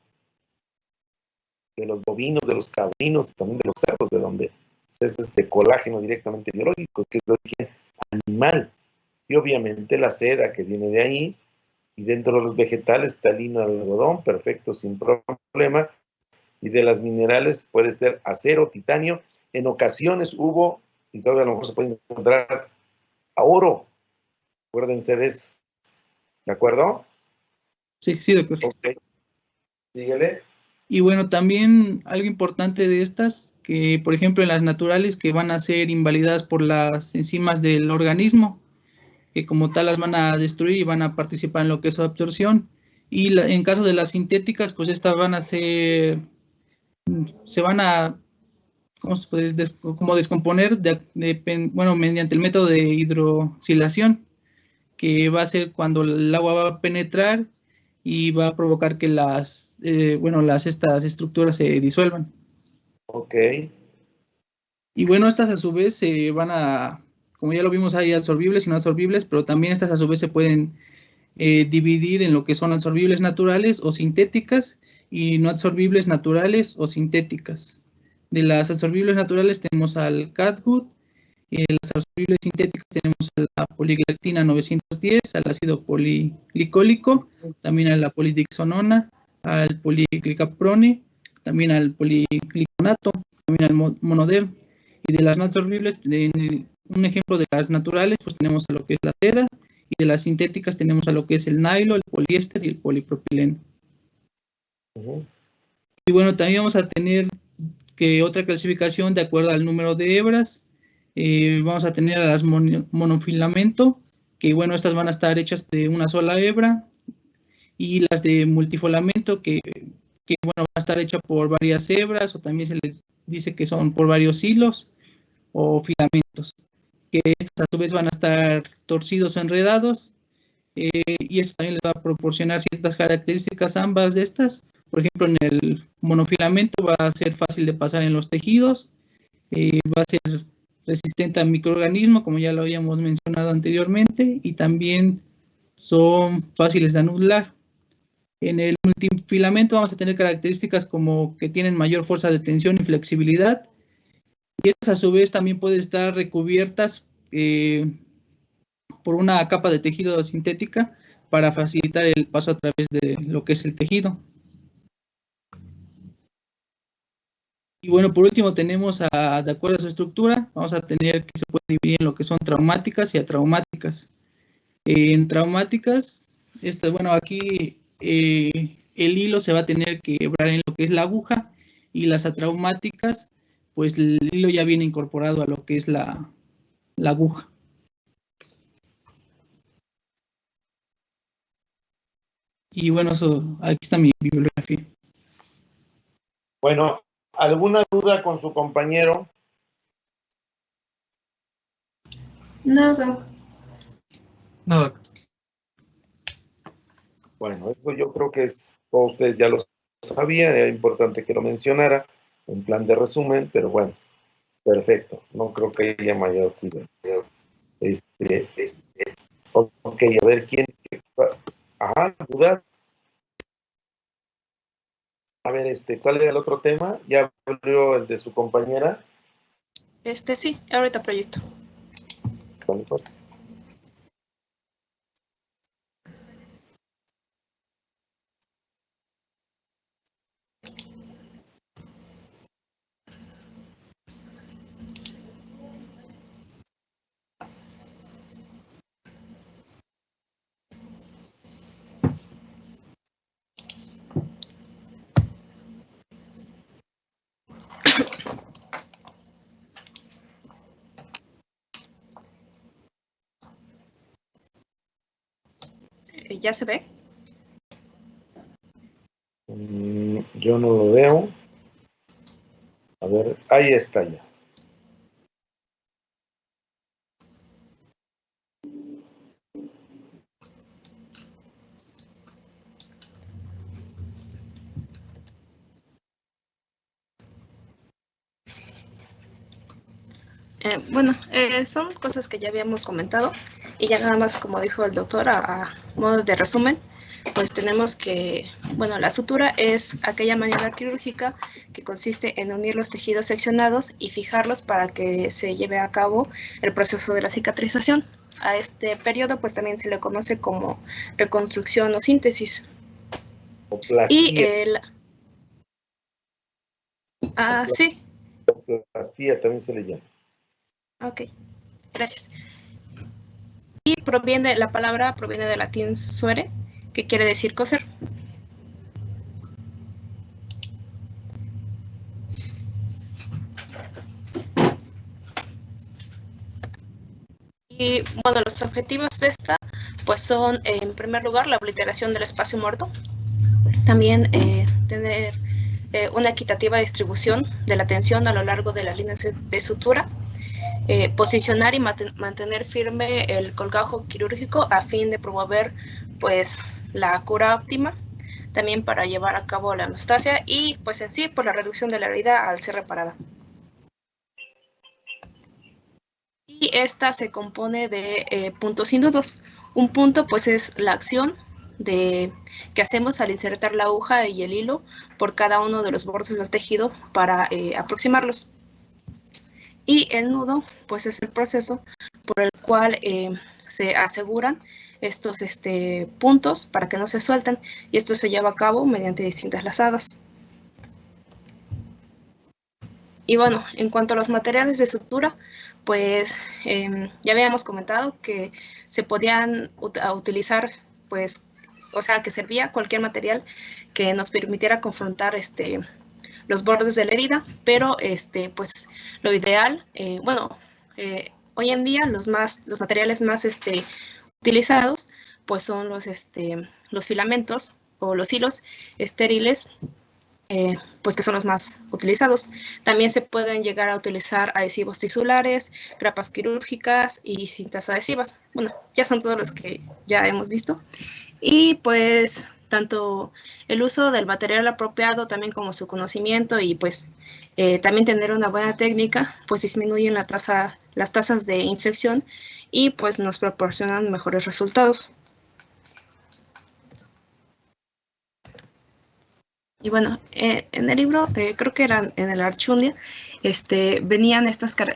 [SPEAKER 2] De los bovinos, de los cabrinos, y también de los cerdos, de donde es colágeno directamente biológico, que es de origen animal. Y obviamente la seda que viene de ahí, y dentro de los vegetales está el lino y el algodón, perfecto, sin problema. Y de las minerales puede ser acero, titanio. En ocasiones hubo, y todavía a lo mejor se puede encontrar, a oro. Acuérdense de eso. ¿De acuerdo?
[SPEAKER 11] Sí, sí, doctor.
[SPEAKER 2] Ok. Síguele.
[SPEAKER 11] Y bueno, también algo importante de estas, que por ejemplo en las naturales que van a ser invalidadas por las enzimas del organismo, que como tal las van a destruir y van a participar en lo que es su absorción. Y en caso de las sintéticas, pues estas van a ser, se van a, ¿cómo se puede decir? Como descomponer bueno, mediante el método de hidroxilación, que va a ser cuando el agua va a penetrar y va a provocar que estas estructuras se disuelvan.
[SPEAKER 2] Ok.
[SPEAKER 11] Y bueno, estas a su vez se van a, como ya lo vimos, hay absorbibles y no absorbibles, pero también estas a su vez se pueden dividir en lo que son absorbibles naturales o sintéticas y no absorbibles naturales o sintéticas. De las absorbibles naturales tenemos al catgut, las absorbibles sintéticas tenemos a la poliglactina 910, al ácido poliglicólico, también a la polidixonona, al poliglicaprone, también al poligliconato, también al monoderm. Y de las no absorbibles, un ejemplo de las naturales, pues tenemos a lo que es la seda, y de las sintéticas tenemos a lo que es el nylon, el poliéster y el polipropileno. Y bueno, también vamos a tener que otra clasificación de acuerdo al número de hebras. Vamos a tener a las monofilamento, que bueno, estas van a estar hechas de una sola hebra, y las de multifilamento, que bueno, van a estar hechas por varias hebras, o también se le dice que son por varios hilos o filamentos, que estos a su vez van a estar torcidos o enredados, y esto también les va a proporcionar ciertas características ambas de estas. Por ejemplo, en el monofilamento va a ser fácil de pasar en los tejidos, va a ser resistente a microorganismos, como ya lo habíamos mencionado anteriormente, y también son fáciles de anular. En el multifilamento vamos a tener características como que tienen mayor fuerza de tensión y flexibilidad, y estas a su vez también pueden estar recubiertas por una capa de tejido sintética para facilitar el paso a través de lo que es el tejido. Y bueno, por último tenemos, de acuerdo a su estructura, vamos a tener que se puede dividir en lo que son traumáticas y atraumáticas. En traumáticas, bueno, aquí el hilo se va a tener que hebrar en lo que es la aguja, y las atraumáticas, pues el hilo ya viene incorporado a lo que es la aguja. Y bueno, aquí está mi bibliografía.
[SPEAKER 2] Bueno, ¿alguna duda con su compañero?
[SPEAKER 8] Nada.
[SPEAKER 4] No.
[SPEAKER 2] Bueno, eso yo creo que todos ustedes ya lo sabían, era importante que lo mencionara en plan de resumen, pero bueno, perfecto, no creo que haya mayor cuidado. Ok, a ver quién. Ajá, duda. A ver, ¿cuál era el otro tema? ¿Ya abrió el de su compañera?
[SPEAKER 10] Sí, ahorita proyecto.
[SPEAKER 2] Vale, pues.
[SPEAKER 10] ¿Ya se ve?
[SPEAKER 2] Yo no lo veo. A ver, ahí está ya.
[SPEAKER 10] Bueno, son cosas que ya habíamos comentado, y ya nada más, como dijo el doctor, a modo de resumen, pues tenemos que, bueno, la sutura es aquella maniobra quirúrgica que consiste en unir los tejidos seccionados y fijarlos para que se lleve a cabo el proceso de la cicatrización. A este periodo pues también se le conoce como reconstrucción o síntesis. Y sí.
[SPEAKER 2] Plastía también se le llama.
[SPEAKER 10] Ok, gracias. Y la palabra proviene del latín suere, que quiere decir coser. Y bueno, los objetivos de esta pues son, en primer lugar, la obliteración del espacio muerto, también tener una equitativa distribución de la tensión a lo largo de las líneas de sutura, posicionar y mantener firme el colgajo quirúrgico a fin de promover pues la cura óptima, también para llevar a cabo la hemostasia y pues en sí por la reducción de la herida al ser reparada. Y esta se compone de puntos sin nudos. Un punto pues es la acción que hacemos al insertar la aguja y el hilo por cada uno de los bordes del tejido para aproximarlos. Y el nudo pues es el proceso por el cual se aseguran estos puntos para que no se suelten, y esto se lleva a cabo mediante distintas lazadas. Y bueno, en cuanto a los materiales de sutura, pues ya habíamos comentado que se podían utilizar, pues, o sea, que servía cualquier material que nos permitiera confrontar los bordes de la herida, pero pues lo ideal, hoy en día los materiales más utilizados pues son los filamentos o los hilos estériles, pues que son los más utilizados. También se pueden llegar a utilizar adhesivos tisulares, grapas quirúrgicas y cintas adhesivas. Bueno, ya son todos los que ya hemos visto. Y pues tanto el uso del material apropiado también como su conocimiento y pues también tener una buena técnica pues disminuyen las tasas de infección y pues nos proporcionan mejores resultados. Y bueno, en el libro, creo que eran en el Archundia, venían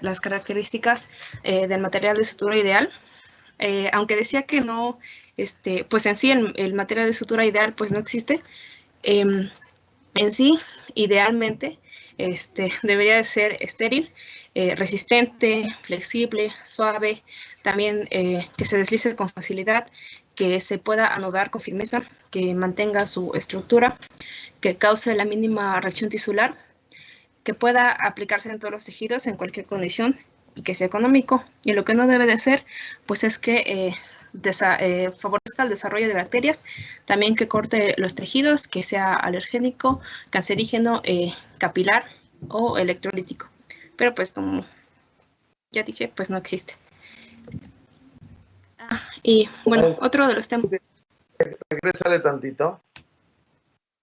[SPEAKER 10] las características del material de sutura ideal. aunque decía que no, pues en sí el material de sutura ideal pues no existe, en sí, idealmente, debería de ser estéril, resistente, flexible, suave, también que se deslice con facilidad, que se pueda anudar con firmeza, que mantenga su estructura, que cause la mínima reacción tisular, que pueda aplicarse en todos los tejidos en cualquier condición y que sea económico. Y lo que no debe de ser, pues es que favorezca el desarrollo de bacterias, también que corte los tejidos, que sea alergénico, cancerígeno, capilar o electrolítico. Pero pues como ya dije, pues no existe. Y bueno, otro de los temas.
[SPEAKER 2] Regrésale tantito.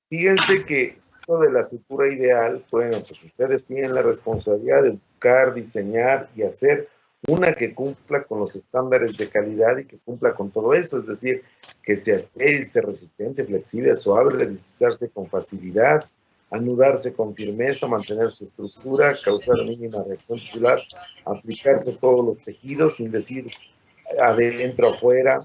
[SPEAKER 2] Fíjense que esto de la sutura ideal, bueno, pues ustedes tienen la responsabilidad de buscar, diseñar y hacer una que cumpla con los estándares de calidad y que cumpla con todo eso, es decir, que sea estéril, sea resistente, flexible, suave, deslizarse con facilidad, anudarse con firmeza, mantener su estructura, causar mínima reacción tisular, aplicarse todos los tejidos, sin decir adentro, afuera,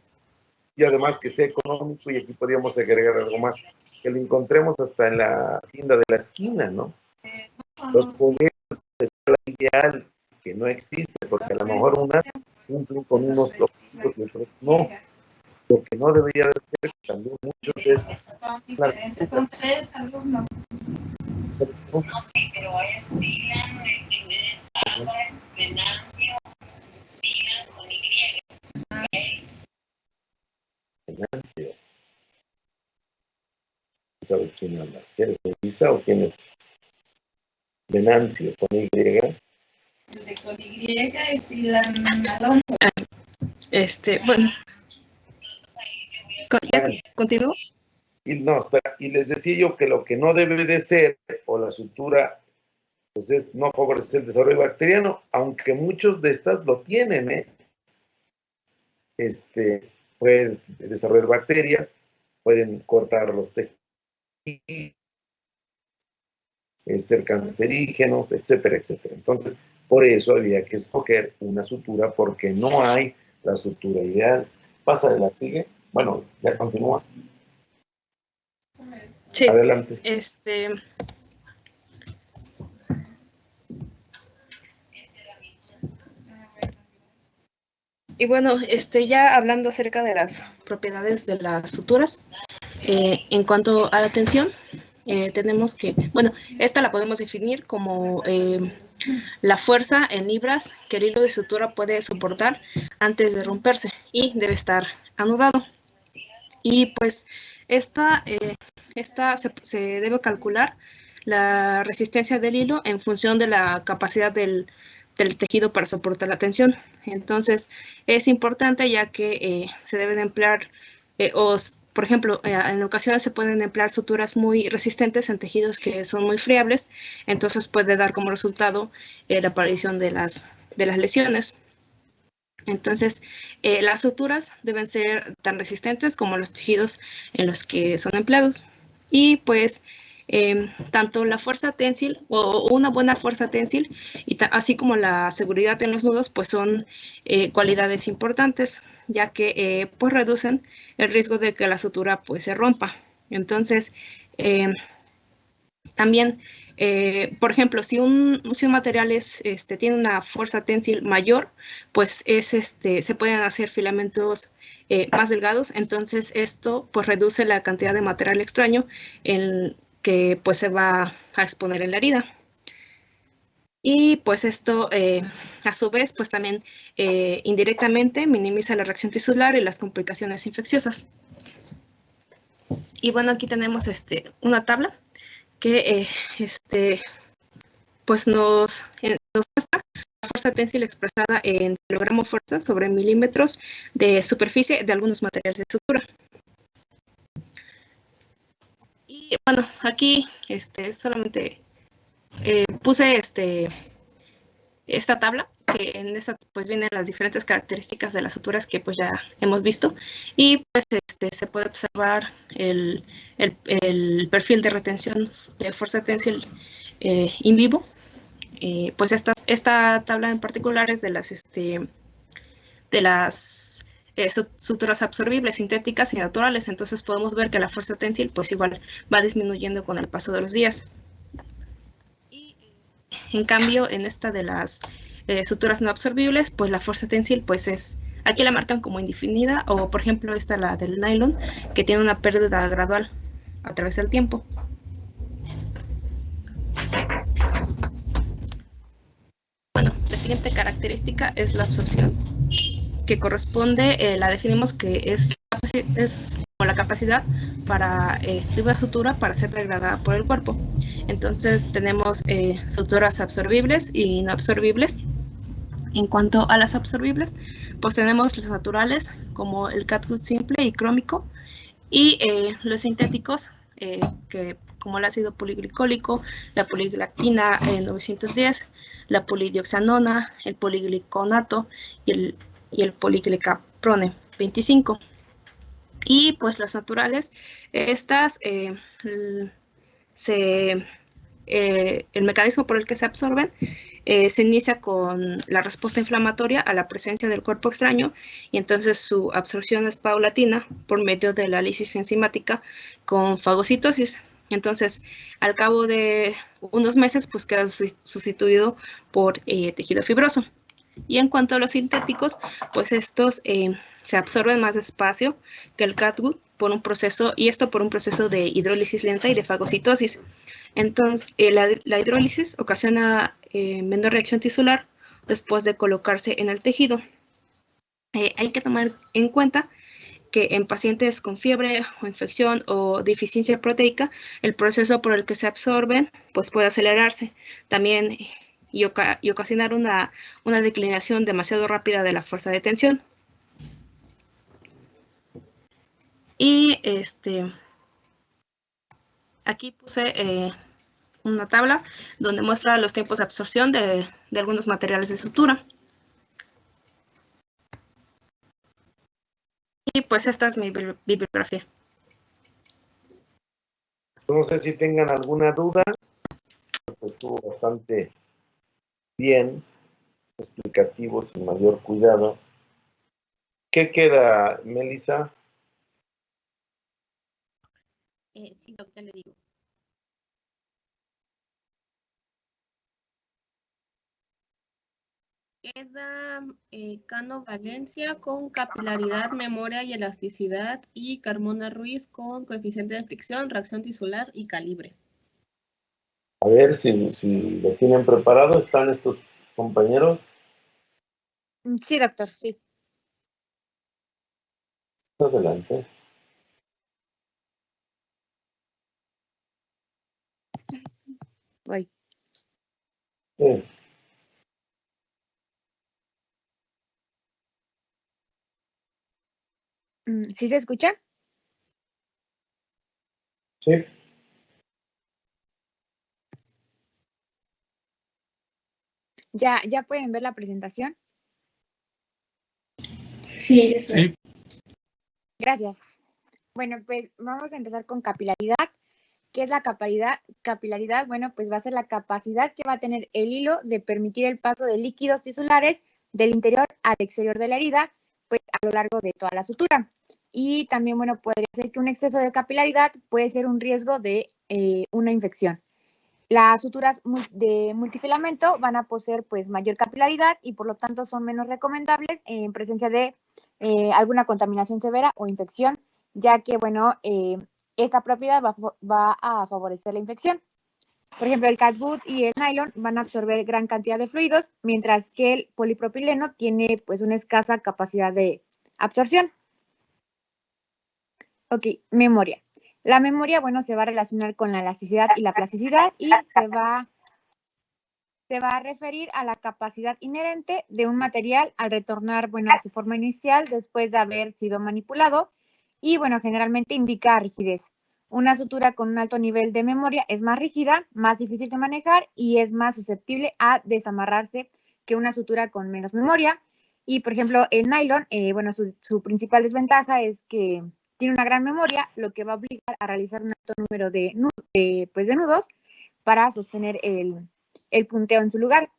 [SPEAKER 2] y además que sea económico, y aquí podríamos agregar algo más, que lo encontremos hasta en la tienda de la esquina, ¿no? Los podemos la ideal que no existe, porque a lo mejor unas cumplen con unos objetivos y otros no. Lo que no debería de ser, también muchos es...
[SPEAKER 12] Son 3 alumnos.
[SPEAKER 2] No,
[SPEAKER 12] sí, pero es Dylan, Álvarez, Venancio, Dylan con Y.
[SPEAKER 2] Venancio. ¿Sabe quién habla? ¿Quieres Elisa o quién es? Venancio, con Y.
[SPEAKER 12] El de con Y es Dylan Alonso.
[SPEAKER 10] Bueno. ¿Continúo?
[SPEAKER 2] Y no, espera, y les decía yo que lo que no debe de ser, o la sutura, pues es no favorecer el desarrollo bacteriano, aunque muchos de estas lo tienen, pueden desarrollar bacterias, pueden cortar los tejidos, ser cancerígenos, etcétera, etcétera. Entonces, por eso había que escoger una sutura, porque no hay la sutura ideal. Pásale, la sigue. Bueno, ya continúa.
[SPEAKER 10] Sí.
[SPEAKER 2] Adelante.
[SPEAKER 10] Y bueno, ya hablando acerca de las propiedades de las suturas, en cuanto a la tensión, tenemos que, bueno, esta la podemos definir como la fuerza en libras que el hilo de sutura puede soportar antes de romperse y debe estar anudado. Y pues esta se debe calcular la resistencia del hilo en función de la capacidad del tejido para soportar la tensión. Entonces es importante, ya que se deben emplear por ejemplo, en ocasiones se pueden emplear suturas muy resistentes en tejidos que son muy friables, entonces puede dar como resultado la aparición de las lesiones. Entonces, las suturas deben ser tan resistentes como los tejidos en los que son empleados. Y pues, tanto la fuerza tensil o una buena fuerza tensil, y así como la seguridad en los nudos, pues son cualidades importantes, ya que pues reducen el riesgo de que la sutura pues se rompa. Entonces, también, por ejemplo, si un material tiene una fuerza tensil mayor, pues se pueden hacer filamentos más delgados. Entonces esto pues reduce la cantidad de material extraño que pues se va a exponer en la herida. Y pues esto a su vez pues también indirectamente minimiza la reacción tisular y las complicaciones infecciosas. Y bueno, aquí tenemos una tabla que pues nos muestra la fuerza tensil expresada en kilogramo fuerza sobre milímetros de superficie de algunos materiales de sutura. Y bueno, aquí solamente puse esta tabla, que en esta pues vienen las diferentes características de las suturas que pues ya hemos visto, y pues se puede observar el perfil de retención de fuerza tensil in vivo. Pues esta tabla en particular es de las suturas absorbibles, sintéticas y naturales. Entonces podemos ver que la fuerza tensil pues igual va disminuyendo con el paso de los días. Y en cambio, en esta de las suturas no absorbibles, pues la fuerza tensil pues es, aquí la marcan como indefinida, o por ejemplo esta, la del nylon, que tiene una pérdida gradual a través del tiempo. Bueno, la siguiente característica es la absorción, que corresponde, la definimos que es como la capacidad para, de una sutura para ser degradada por el cuerpo. Entonces tenemos suturas absorbibles y no absorbibles. En cuanto a las absorbibles, pues tenemos las naturales como el catgut simple y crómico, y los sintéticos que como el ácido poliglicólico, la poliglactina 910, la polidioxanona, el poligliconato y el poliglicaprone 25. Y pues las naturales, estas el mecanismo por el que se absorben se inicia con la respuesta inflamatoria a la presencia del cuerpo extraño, y entonces su absorción es paulatina por medio de la lisis enzimática con fagocitosis. Entonces, al cabo de unos meses, pues queda sustituido por tejido fibroso. Y en cuanto a los sintéticos, pues estos se absorben más despacio que el catgut por un proceso, y esto por un proceso de hidrólisis lenta y de fagocitosis. Entonces, la hidrólisis ocasiona menor reacción tisular después de colocarse en el tejido. Hay que tomar en cuenta que en pacientes con fiebre o infección o deficiencia proteica, el proceso por el que se absorben pues puede acelerarse también y ocasionar una declinación demasiado rápida de la fuerza de tensión. Y aquí puse una tabla donde muestra los tiempos de absorción de algunos materiales de sutura. Y pues esta es mi bibliografía.
[SPEAKER 2] No sé si tengan alguna duda. Estuvo bastante bien, explicativo, sin mayor cuidado. ¿Qué queda, Melissa?
[SPEAKER 13] Sí, doctor, le digo. Queda Cano Valencia con capilaridad, memoria y elasticidad, y Carmona Ruiz con coeficiente de fricción, reacción tisular y calibre.
[SPEAKER 2] A ver si lo tienen preparado. ¿Están estos compañeros?
[SPEAKER 14] Sí, doctor, sí.
[SPEAKER 2] Adelante.
[SPEAKER 14] Voy.
[SPEAKER 2] Sí.
[SPEAKER 14] ¿Sí se escucha?
[SPEAKER 2] Sí.
[SPEAKER 14] ¿Ya pueden ver la presentación?
[SPEAKER 8] Sí, ya sé.
[SPEAKER 11] Sí.
[SPEAKER 14] Gracias. Bueno, pues vamos a empezar con capilaridad. ¿Qué es la capilaridad? Bueno, pues va a ser la capacidad que va a tener el hilo de permitir el paso de líquidos tisulares del interior al exterior de la herida, pues a lo largo de toda la sutura. Y también, bueno, podría ser que un exceso de capilaridad puede ser un riesgo de una infección. Las suturas de multifilamento van a poseer pues mayor capilaridad y por lo tanto son menos recomendables en presencia de alguna contaminación severa o infección, ya que, bueno, esta propiedad va a favorecer la infección. Por ejemplo, el catgut y el nylon van a absorber gran cantidad de fluidos, mientras que el polipropileno tiene pues una escasa capacidad de absorción. Ok, memoria. La memoria, bueno, se va a relacionar con la elasticidad y la plasticidad y se va a referir a la capacidad inherente de un material al retornar, bueno, a su forma inicial después de haber sido manipulado y, bueno, generalmente indica rigidez. Una sutura con un alto nivel de memoria es más rígida, más difícil de manejar y es más susceptible a desamarrarse que una sutura con menos memoria. Y, por ejemplo, el nylon, bueno, su principal desventaja es que tiene una gran memoria, lo que va a obligar a realizar un alto número de nudos para sostener el punteo en su lugar.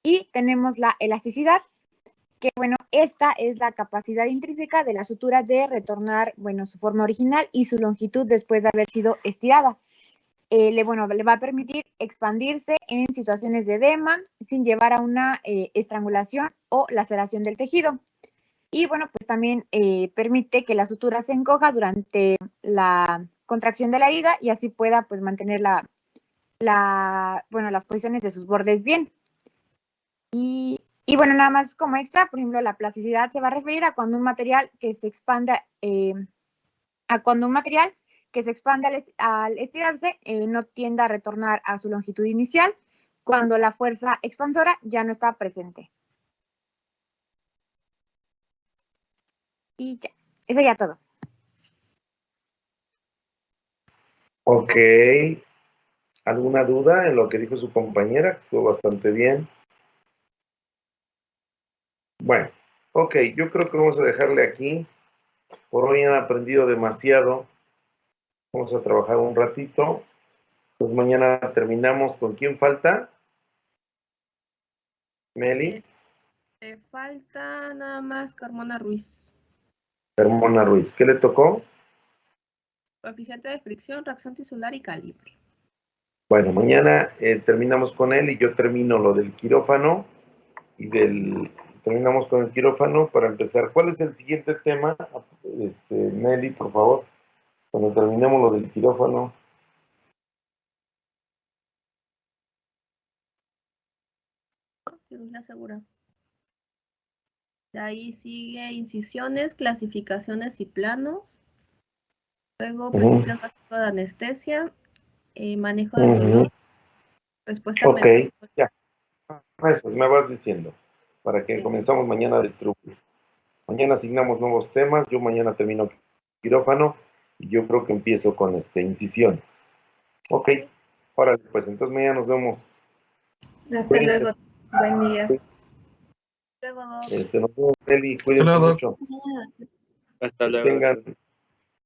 [SPEAKER 14] Y tenemos la elasticidad, que bueno, esta es la capacidad intrínseca de la sutura de retornar, bueno, su forma original y su longitud después de haber sido estirada. Le va a permitir expandirse en situaciones de edema sin llevar a una estrangulación o laceración del tejido. Y bueno, pues también permite que la sutura se encoja durante la contracción de la herida y así pueda pues mantener las posiciones de sus bordes bien. Y bueno, nada más como extra, por ejemplo, la plasticidad se va a referir a cuando un material que se expanda, al estirarse no tiende a retornar a su longitud inicial cuando la fuerza expansora ya no está presente. Y ya, eso ya todo.
[SPEAKER 2] Ok. ¿Alguna duda en lo que dijo su compañera? Que estuvo bastante bien. Bueno, ok, yo creo que vamos a dejarle aquí. Por hoy han aprendido demasiado. Vamos a trabajar un ratito. Pues mañana terminamos. ¿Con quién falta? Meli.
[SPEAKER 13] Falta nada más Carmona Ruiz.
[SPEAKER 2] Carmona Ruiz. ¿Qué le tocó?
[SPEAKER 13] Coeficiente de fricción, reacción tisular y calibre.
[SPEAKER 2] Bueno, mañana terminamos con él y yo termino lo del quirófano terminamos con el quirófano para empezar. ¿Cuál es el siguiente tema? Nelly, por favor, cuando terminemos lo del quirófano.
[SPEAKER 13] Cirugía segura. De ahí sigue incisiones, clasificaciones y planos. Luego principio básico de anestesia, manejo del dolor, respuesta
[SPEAKER 2] Ok, ya. Eso me vas diciendo, para que comenzamos mañana a distribuir. Mañana asignamos nuevos temas, yo mañana termino quirófano y yo creo que empiezo con incisiones. Ok, órale, pues entonces mañana nos vemos.
[SPEAKER 8] Hasta luego, buen día.
[SPEAKER 2] Nos vemos, Eli, cuídense mucho.
[SPEAKER 6] Hasta
[SPEAKER 2] Que
[SPEAKER 6] luego.
[SPEAKER 2] tengan